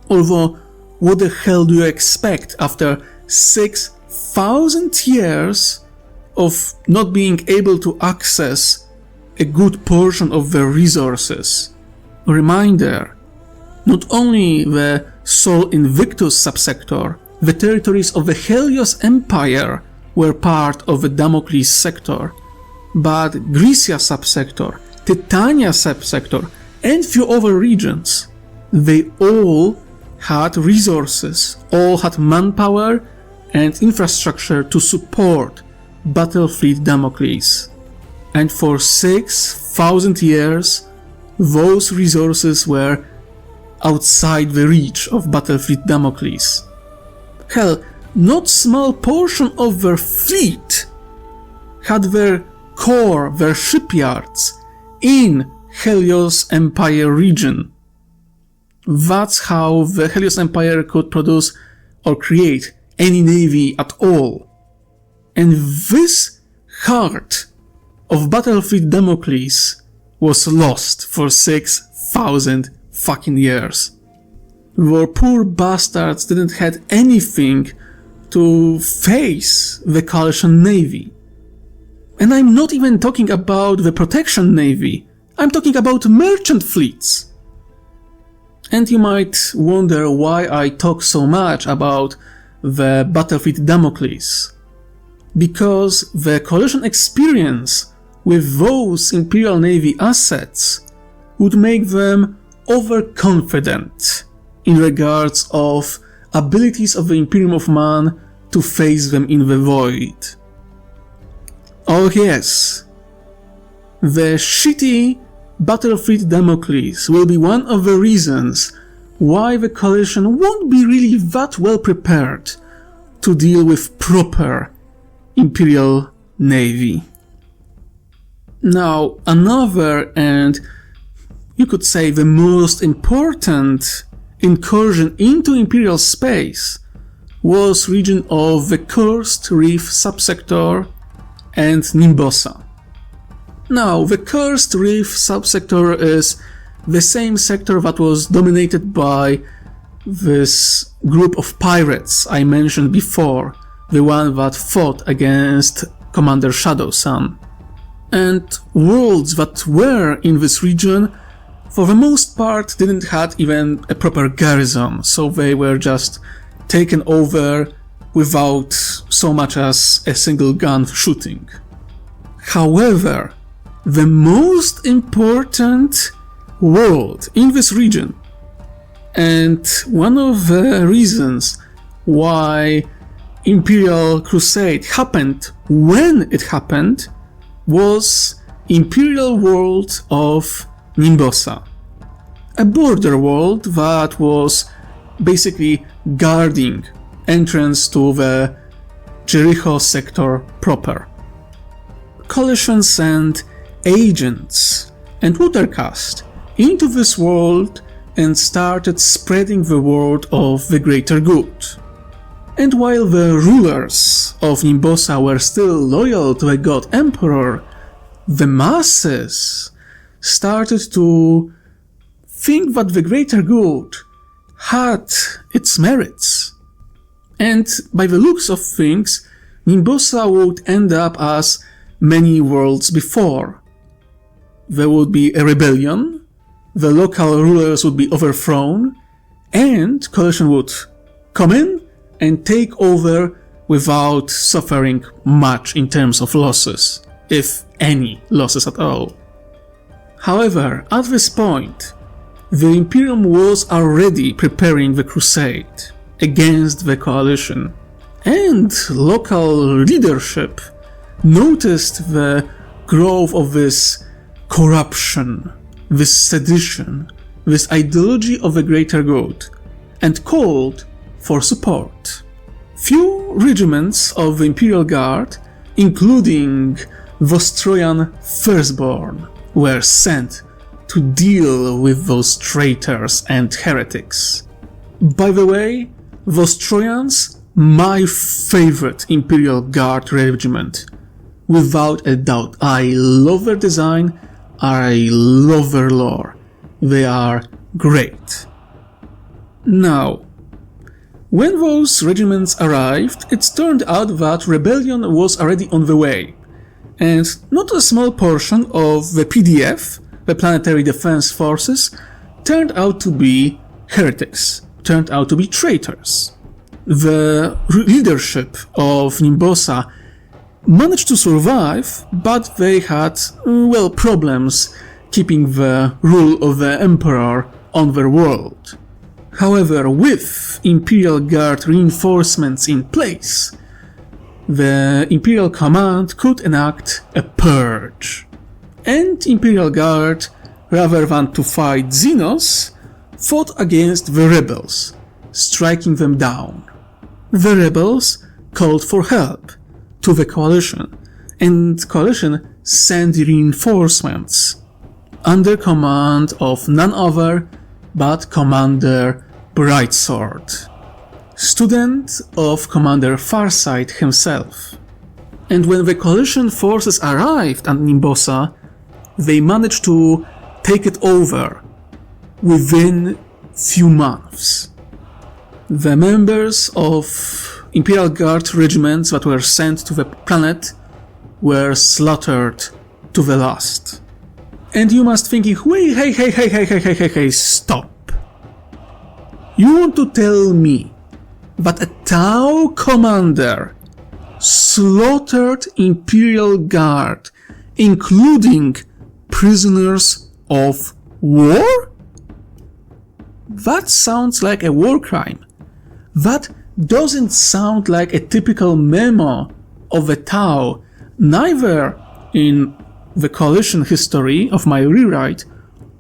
Although, what the hell do you expect after 6,000 years of not being able to access a good portion of their resources? Reminder, not only the Sol Invictus subsector, the territories of the Helios Empire were part of the Damocles sector, but Grycia subsector, Titania subsector, and few other regions, they all had resources, all had manpower and infrastructure to support Battlefleet Damocles. And for 6,000 years, those resources were outside the reach of Battlefleet Damocles. Hell, not small portion of their fleet had their core, their shipyards, in Helios Empire region. That's how the Helios Empire could produce or create any navy at all. And this heart of Battlefleet Damocles was lost for 6,000 fucking years. Our poor bastards didn't have anything to face the coalition navy. And I'm not even talking about the protection navy, I'm talking about merchant fleets. And you might wonder why I talk so much about the Battlefleet Damocles. Because the coalition experience with those Imperial Navy assets would make them overconfident in regards of abilities of the Imperium of Man to face them in the void. Oh yes, the shitty Battlefleet Damocles will be one of the reasons why the coalition won't be really that well prepared to deal with proper Imperial Navy. Now, another and you could say the most important incursion into Imperial space was region of the Cursed Reef Subsector and Nimbosa. Now, the Cursed Reef Subsector is the same sector that was dominated by this group of pirates I mentioned before, the one that fought against Commander Shadow Sun. And worlds that were in this region for the most part didn't have even a proper garrison, so they were just taken over without so much as a single gun shooting. However, the most important world in this region, and one of the reasons why Imperial Crusade happened when it happened, was Imperial World of Nimbosa, a border world that was basically guarding entrance to the Jericho sector proper. Coalition sent agents and watercast into this world and started spreading the word of the greater good. And while the rulers of Nimbosa were still loyal to the God Emperor, the masses started to think that the greater good had its merits. And by the looks of things, Nimbosa would end up as many worlds before. There would be a rebellion, the local rulers would be overthrown, and coalition would come in and take over without suffering much in terms of losses, if any losses at all. However, at this point, the Imperium was already preparing the crusade against the coalition, and local leadership noticed the growth of this corruption, this sedition, this ideology of the greater good, and called for support. Few regiments of the Imperial Guard, including Vostroyan Firstborn, were sent to deal with those traitors and heretics. By the way, Vostrojans, my favorite Imperial Guard regiment. Without a doubt, I love their design, I love their lore. They are great. Now, when those regiments arrived, it turned out that rebellion was already on the way, and not a small portion of the PDF, the Planetary Defense Forces, turned out to be heretics, turned out to be traitors. The leadership of Nimbosa managed to survive, but they had, problems keeping the rule of the Emperor on their world. However, with Imperial Guard reinforcements in place, the Imperial Command could enact a purge. And Imperial Guard, rather than to fight Xenos, fought against the rebels, striking them down. The rebels called for help to the coalition, and coalition sent reinforcements under command of none other but Commander Brightsword, student of Commander Farsight himself. And when the coalition forces arrived at Nimbosa, they managed to take it over within few months. The members of Imperial Guard regiments that were sent to the planet were slaughtered to the last. And you must thinking, wait, hey, stop. You want to tell me that a Tau commander slaughtered Imperial Guard, including prisoners of war? That sounds like a war crime. That doesn't sound like a typical memo of the Tau, neither in the coalition history of my rewrite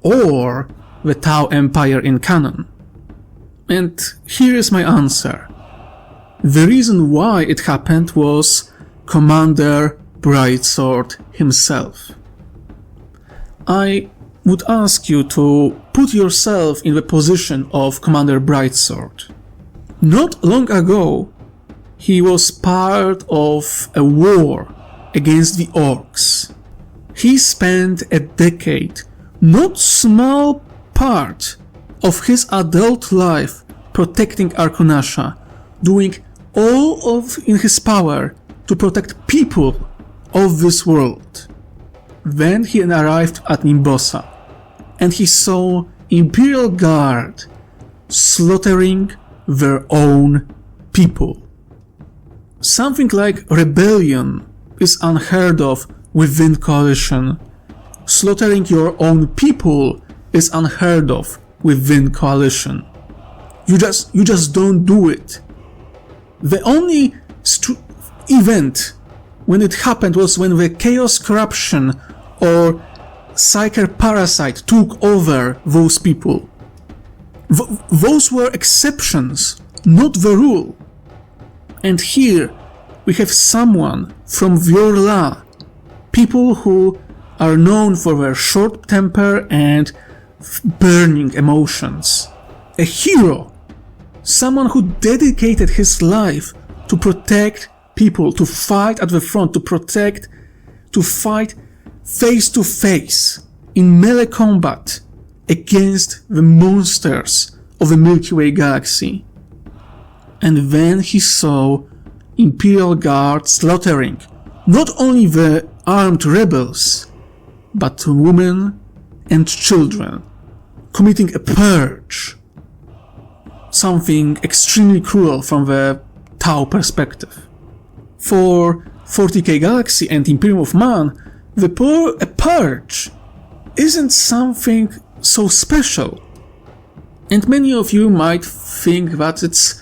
or the Tau Empire in canon. And here is my answer. The reason why it happened was Commander Brightsword himself. I would ask you to put yourself in the position of Commander Brightsword. Not long ago, he was part of a war against the orcs. He spent a decade, not small part of his adult life, protecting Arkonasha, doing all in his power to protect people of this world. Then he arrived at Nimbosa, and he saw Imperial Guard slaughtering their own people. Something like rebellion is unheard of within coalition. Slaughtering your own people is unheard of within coalition. You just don't do it. The only event when it happened was when the Chaos Corruption or Psyker Parasite took over those people. Those were exceptions, not the rule. And here we have someone from Viorla, people who are known for their short temper and burning emotions. A hero, someone who dedicated his life to protect people, to fight at the front, to fight face to face in melee combat against the monsters of the Milky Way galaxy. And then he saw Imperial Guard slaughtering not only the armed rebels, but women and children, committing a purge. Something extremely cruel from the Tau perspective. For 40k Galaxy and Imperium of Man, a purge isn't something so special. And many of you might think that it's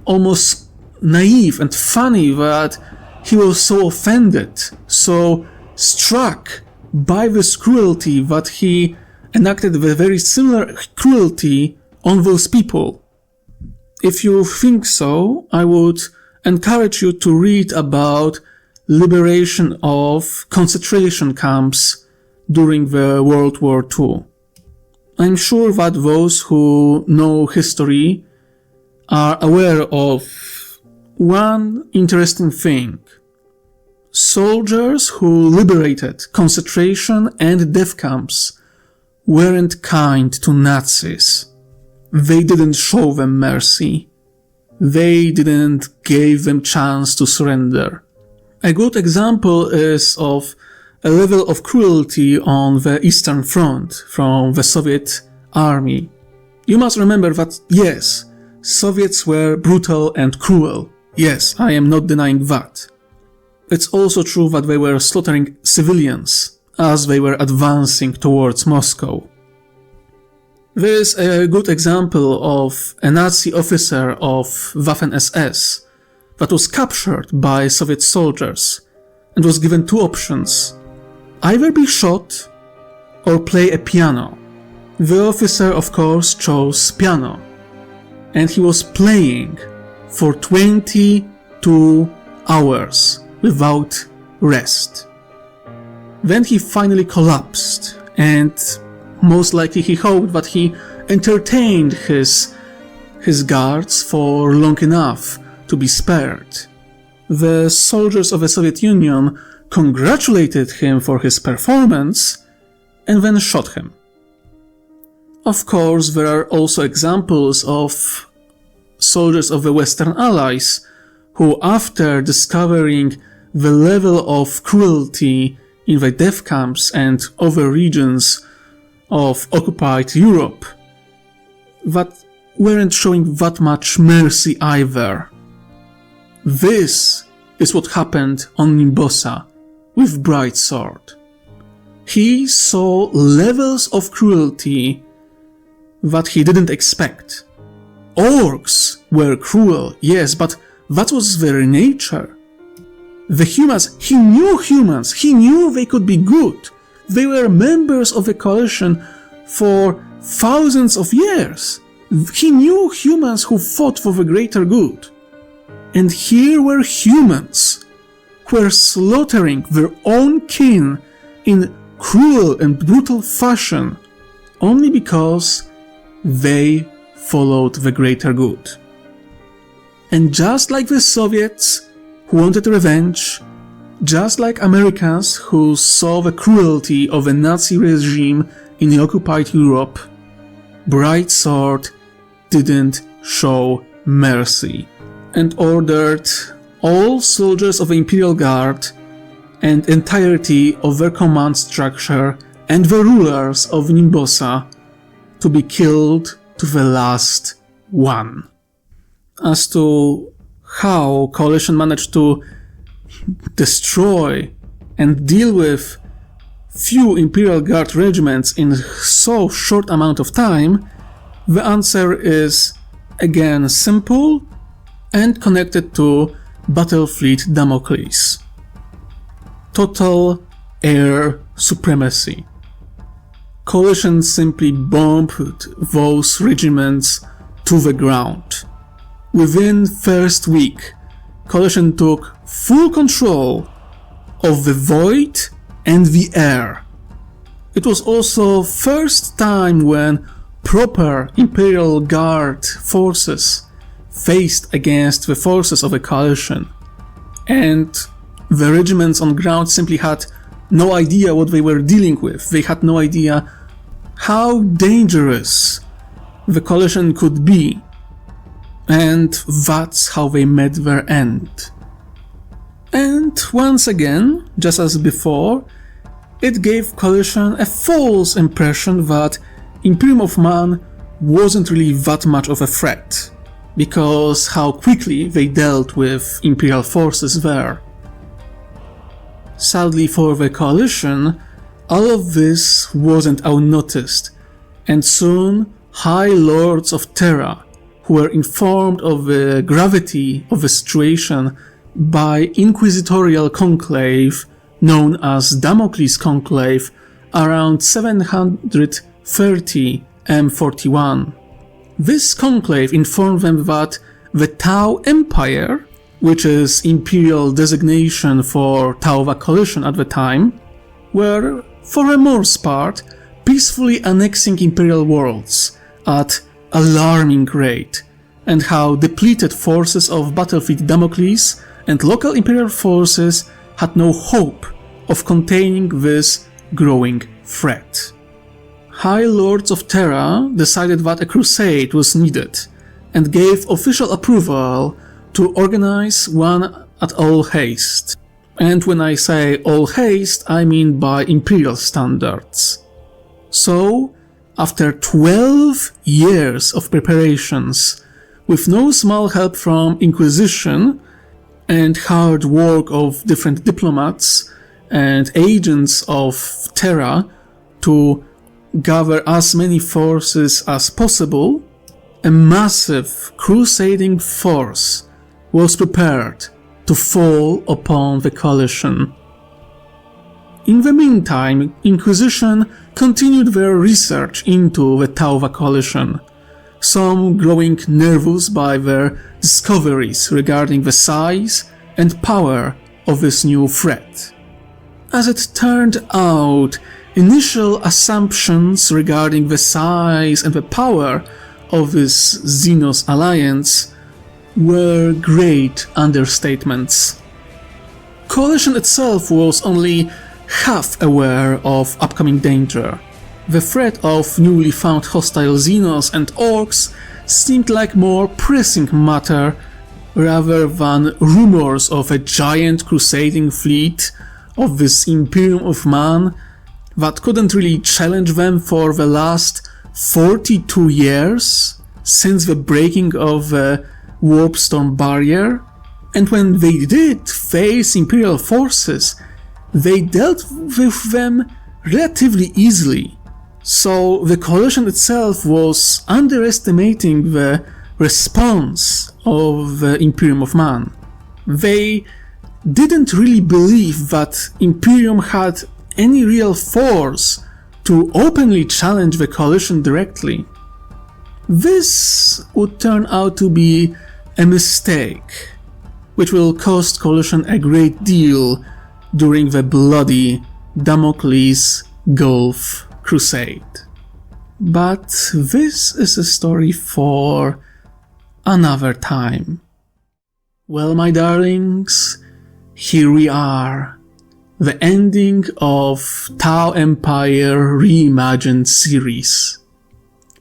almost naive and funny that he was so offended, so struck by this cruelty that he enacted the very similar cruelty on those people. If you think so, I would encourage you to read about liberation of concentration camps during the World War II. I'm sure that those who know history are aware of one interesting thing. Soldiers who liberated concentration and death camps weren't kind to Nazis. They didn't show them mercy. They didn't give them chance to surrender. A good example is of a level of cruelty on the Eastern Front from the Soviet army. You must remember that, yes, Soviets were brutal and cruel. Yes, I am not denying that. It's also true that they were slaughtering civilians as they were advancing towards Moscow. There is a good example of a Nazi officer of Waffen-SS that was captured by Soviet soldiers and was given two options: either be shot or play a piano. The officer, of course, chose piano, and he was playing for 22 hours without rest. Then he finally collapsed, and most likely he hoped that he entertained his guards for long enough to be spared. The soldiers of the Soviet Union congratulated him for his performance and then shot him. Of course, there are also examples of soldiers of the Western Allies who, after discovering the level of cruelty in the death camps and other regions of occupied Europe, that weren't showing that much mercy either. This is what happened on Nimbosa with Brightsword. He saw levels of cruelty that he didn't expect. Orcs were cruel, yes, but that was their nature. The humans, he knew they could be good. They were members of the coalition for thousands of years. He knew humans who fought for the greater good. And here were humans who were slaughtering their own kin in cruel and brutal fashion only because they followed the greater good. And just like the Soviets who wanted revenge, just like Americans who saw the cruelty of the Nazi regime in the occupied Europe, Brightsword didn't show mercy and ordered all soldiers of the Imperial Guard and entirety of their command structure and the rulers of Nimbosa to be killed to the last one. As to how coalition managed to destroy and deal with few Imperial Guard regiments in so short amount of time, the answer is again simple and connected to battle fleet Damocles. Total air supremacy. Coalition simply bombed those regiments to the ground. Within first week, Coalition took full control of the void and the air. It was also first time when proper Imperial Guard forces faced against the forces of a coalition, and the regiments on ground simply had no idea what they were dealing with. They had no idea how dangerous the coalition could be, and that's how they met their end. And once again, just as before, it gave coalition a false impression that Imperium of Man wasn't really that much of a threat, because how quickly they dealt with Imperial forces there. Sadly for the coalition, all of this wasn't unnoticed, and soon High Lords of Terra, who were informed of the gravity of the situation by inquisitorial conclave known as Damocles Conclave around 730 M41. This conclave informed them that the Tau Empire, which is imperial designation for Tauva coalition at the time, were, for the most part, peacefully annexing imperial worlds at alarming rate, and how depleted forces of battlefield Damocles and local imperial forces had no hope of containing this growing threat. High Lords of Terra decided that a crusade was needed and gave official approval to organize one at all haste. And when I say all haste, I mean by imperial standards. So, after 12 years of preparations, with no small help from Inquisition and hard work of different diplomats and agents of Terra to gather as many forces as possible, a massive crusading force was prepared to fall upon the coalition. In the meantime, Inquisition continued their research into the Tauva coalition, some growing nervous by their discoveries regarding the size and power of this new threat. As it turned out, initial assumptions regarding the size and the power of this Xenos alliance were great understatements. Coalition itself was only half aware of upcoming danger. The threat of newly found hostile Xenos and Orcs seemed like more pressing matter rather than rumors of a giant crusading fleet of this Imperium of Man that couldn't really challenge them for the last 42 years since the breaking of the Warp Storm barrier. And when they did face Imperial forces, they dealt with them relatively easily. So the coalition itself was underestimating the response of the Imperium of Man. They didn't really believe that Imperium had any real force to openly challenge the coalition directly. This would turn out to be a mistake, which will cost coalition a great deal during the bloody Damocles Gulf Crusade. But this is a story for another time. Well, my darlings, here we are, the ending of Tau Empire Reimagined series.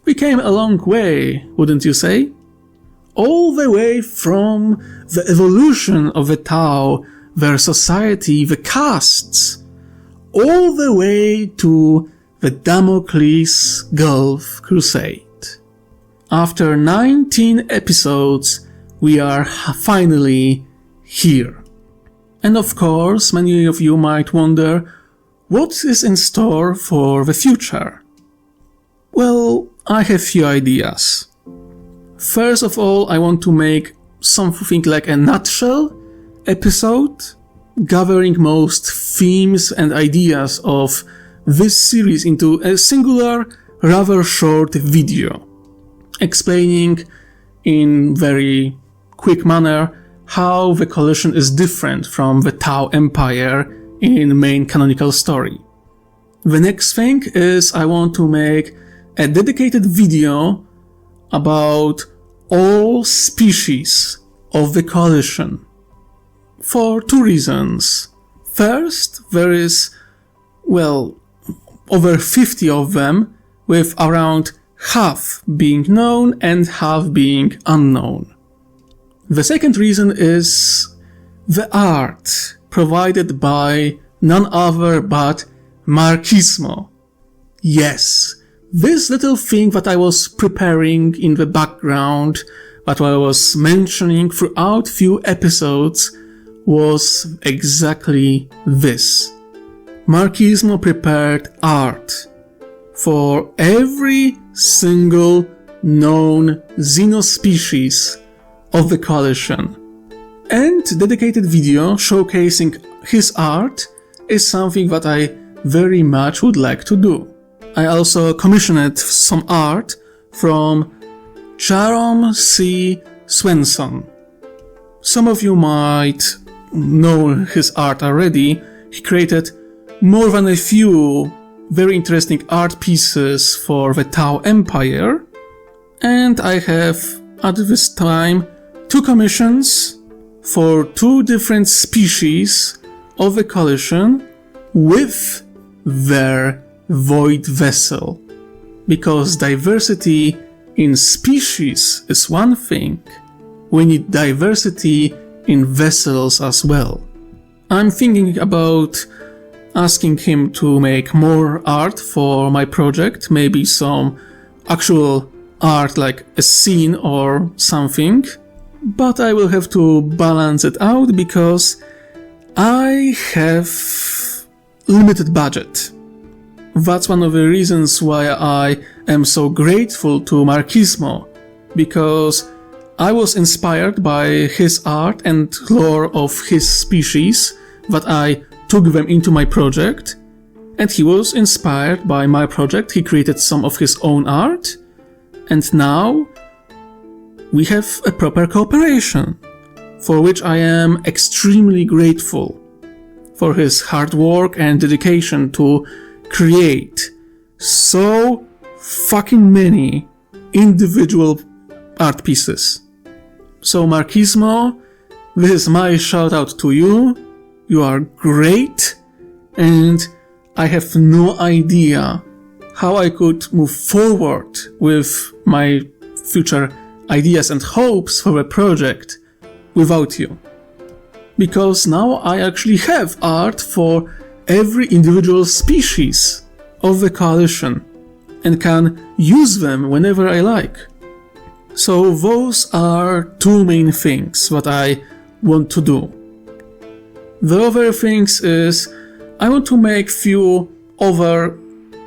We came a long way, wouldn't you say? All the way from the evolution of the Tau, their society, the castes, all the way to the Damocles Gulf Crusade. After 19 episodes, we are finally here. And of course, many of you might wonder, what is in store for the future? Well, I have few ideas. First of all, I want to make something like a nutshell episode, gathering most themes and ideas of this series into a singular, rather short video, explaining in very quick manner how the coalition is different from the Tau Empire in main canonical story. The next thing is I want to make a dedicated video about all species of the coalition. For two reasons. First, there is, well, over 50 of them, with around half being known and half being unknown. The second reason is the art provided by none other but Marcismo. Yes, this little thing that I was preparing in the background, that I was mentioning throughout few episodes, was exactly this. Marcismo prepared art for every single known xenospecies of the Coalition. And dedicated video showcasing his art is something that I very much would like to do. I also commissioned some art from jaromcswenson. Some of you might know his art already. He created more than a few very interesting art pieces for the Tau Empire, and I have at this time 2 commissions for 2 different species of the Coalition with their void vessel. Because diversity in species is one thing, we need diversity in vessels as well. I'm thinking about asking him to make more art for my project, maybe some actual art like a scene or something, but I will have to balance it out because I have limited budget. That's one of the reasons why I am so grateful to Marcismo, because I was inspired by his art and lore of his species, that I took them into my project, and he was inspired by my project. He created some of his own art, and now we have a proper cooperation, for which I am extremely grateful for his hard work and dedication to create so fucking many individual art pieces. So Marcismo, this is my shout out to you. You are great, and I have no idea how I could move forward with my future ideas and hopes for a project without you. Because now I actually have art for every individual species of the Coalition and can use them whenever I like. So those are 2 main things that I want to do. The other things is I want to make few other,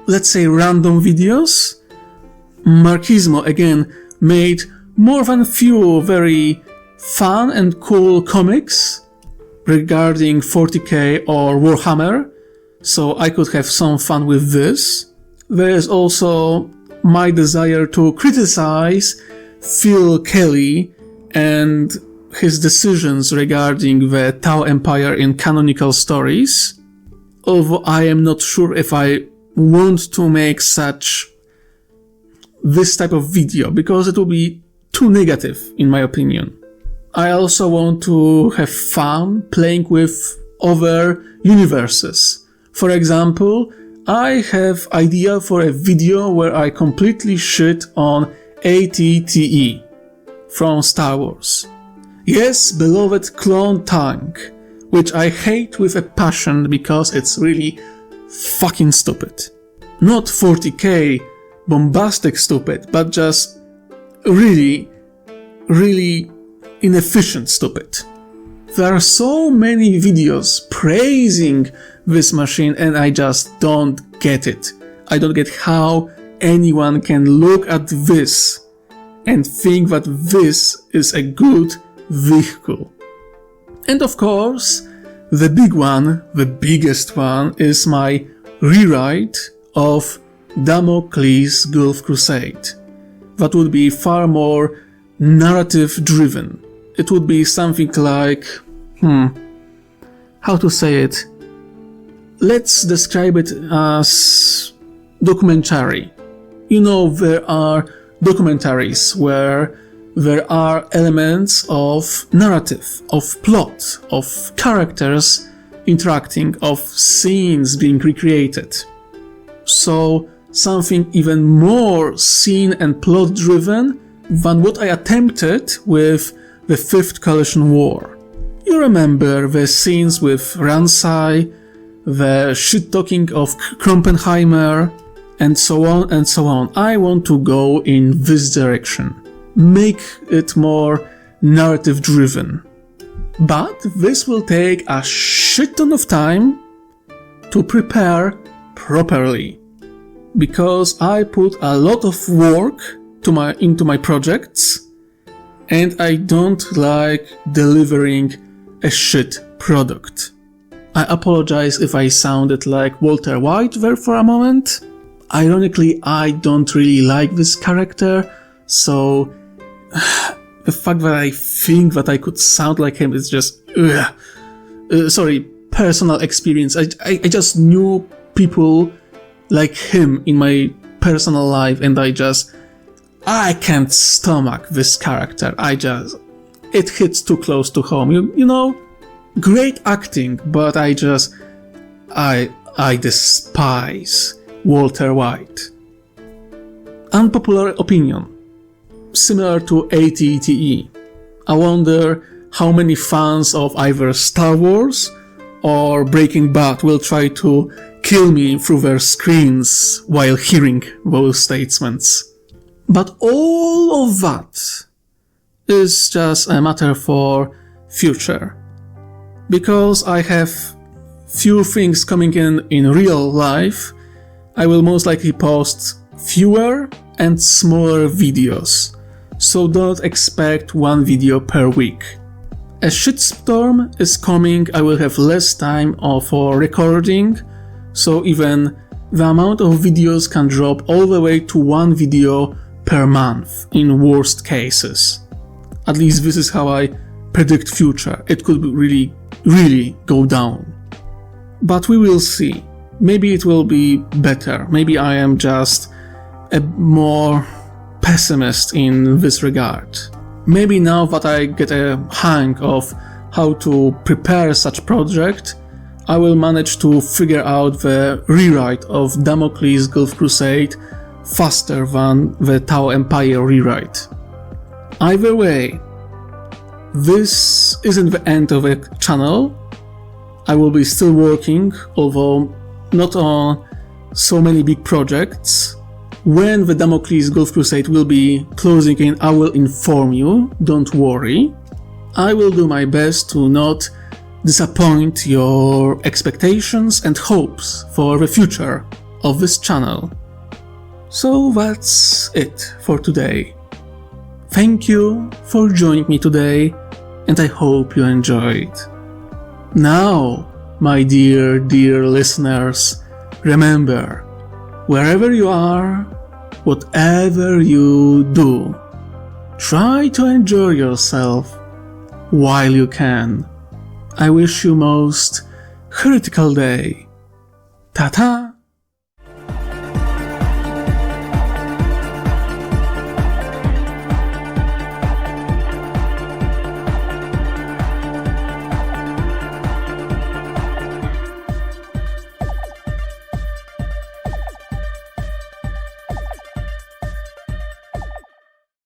let's say, random videos. Marcismo again made more than few very fun and cool comics regarding 40k or Warhammer, so I could have some fun with this. There is also my desire to criticize Phil Kelly and his decisions regarding the Tau Empire in canonical stories, although I am not sure if I want to make this type of video, because it will be too negative in my opinion. I also want to have fun playing with other universes. For example, I have idea for a video where I completely shit on ATTE from Star Wars. Yes, beloved clone tank, which I hate with a passion because it's really fucking stupid. Not 40k bombastic stupid, but just really inefficient stupid. There are so many videos praising this machine and I just don't get it. I don't get how anyone can look at this and think that this is a good vehicle. And of course, the big one, the biggest one, is my rewrite of Damocles Gulf Crusade. That would be far more narrative driven. It would be something like, how to say it? Let's describe it as documentary. You know, there are documentaries where there are elements of narrative, of plot, of characters interacting, of scenes being recreated. So something even more scene and plot driven than what I attempted with the 5th Coalition War. You remember the scenes with Ransai, the shit-talking of Kroppenheimer, and so on and so on. I want to go in this direction. Make it more narrative driven. But this will take a shit ton of time to prepare properly. because I put a lot of work into my projects, and I don't like delivering a shit product. I apologize if I sounded like Walter White there for a moment. Ironically, I don't really like this character, so the fact that I think that I could sound like him is just... personal experience. I just knew people like him in my personal life, and I can't stomach this character. It hits too close to home. You know, great acting, but I despise Walter White. Unpopular opinion. Similar to ATTE. I wonder how many fans of either Star Wars or Breaking Bad will try to kill me through their screens while hearing those statements. But all of that is just a matter for future. Because I have few things coming in real life, I will most likely post fewer and smaller videos. So don't expect one video per week. As shitstorm is coming, I will have less time for recording, so even the amount of videos can drop all the way to one video per month in worst cases. At least this is how I predict future. It could really, really go down. But we will see. Maybe it will be better. Maybe I am just a more pessimist in this regard. Maybe now that I get a hang of how to prepare such project, I will manage to figure out the rewrite of Damocles Gulf Crusade faster than the Tau Empire rewrite. Either way, this isn't the end of the channel. I will be still working, although not on so many big projects. When the Damocles Gulf Crusade will be closing in, I will inform you, don't worry. I will do my best to not disappoint your expectations and hopes for the future of this channel. So that's it for today. Thank you for joining me today, and I hope you enjoyed. Now, my dear listeners, remember, wherever you are, whatever you do, try to enjoy yourself while you can. I wish you most heretical day. Ta-ta!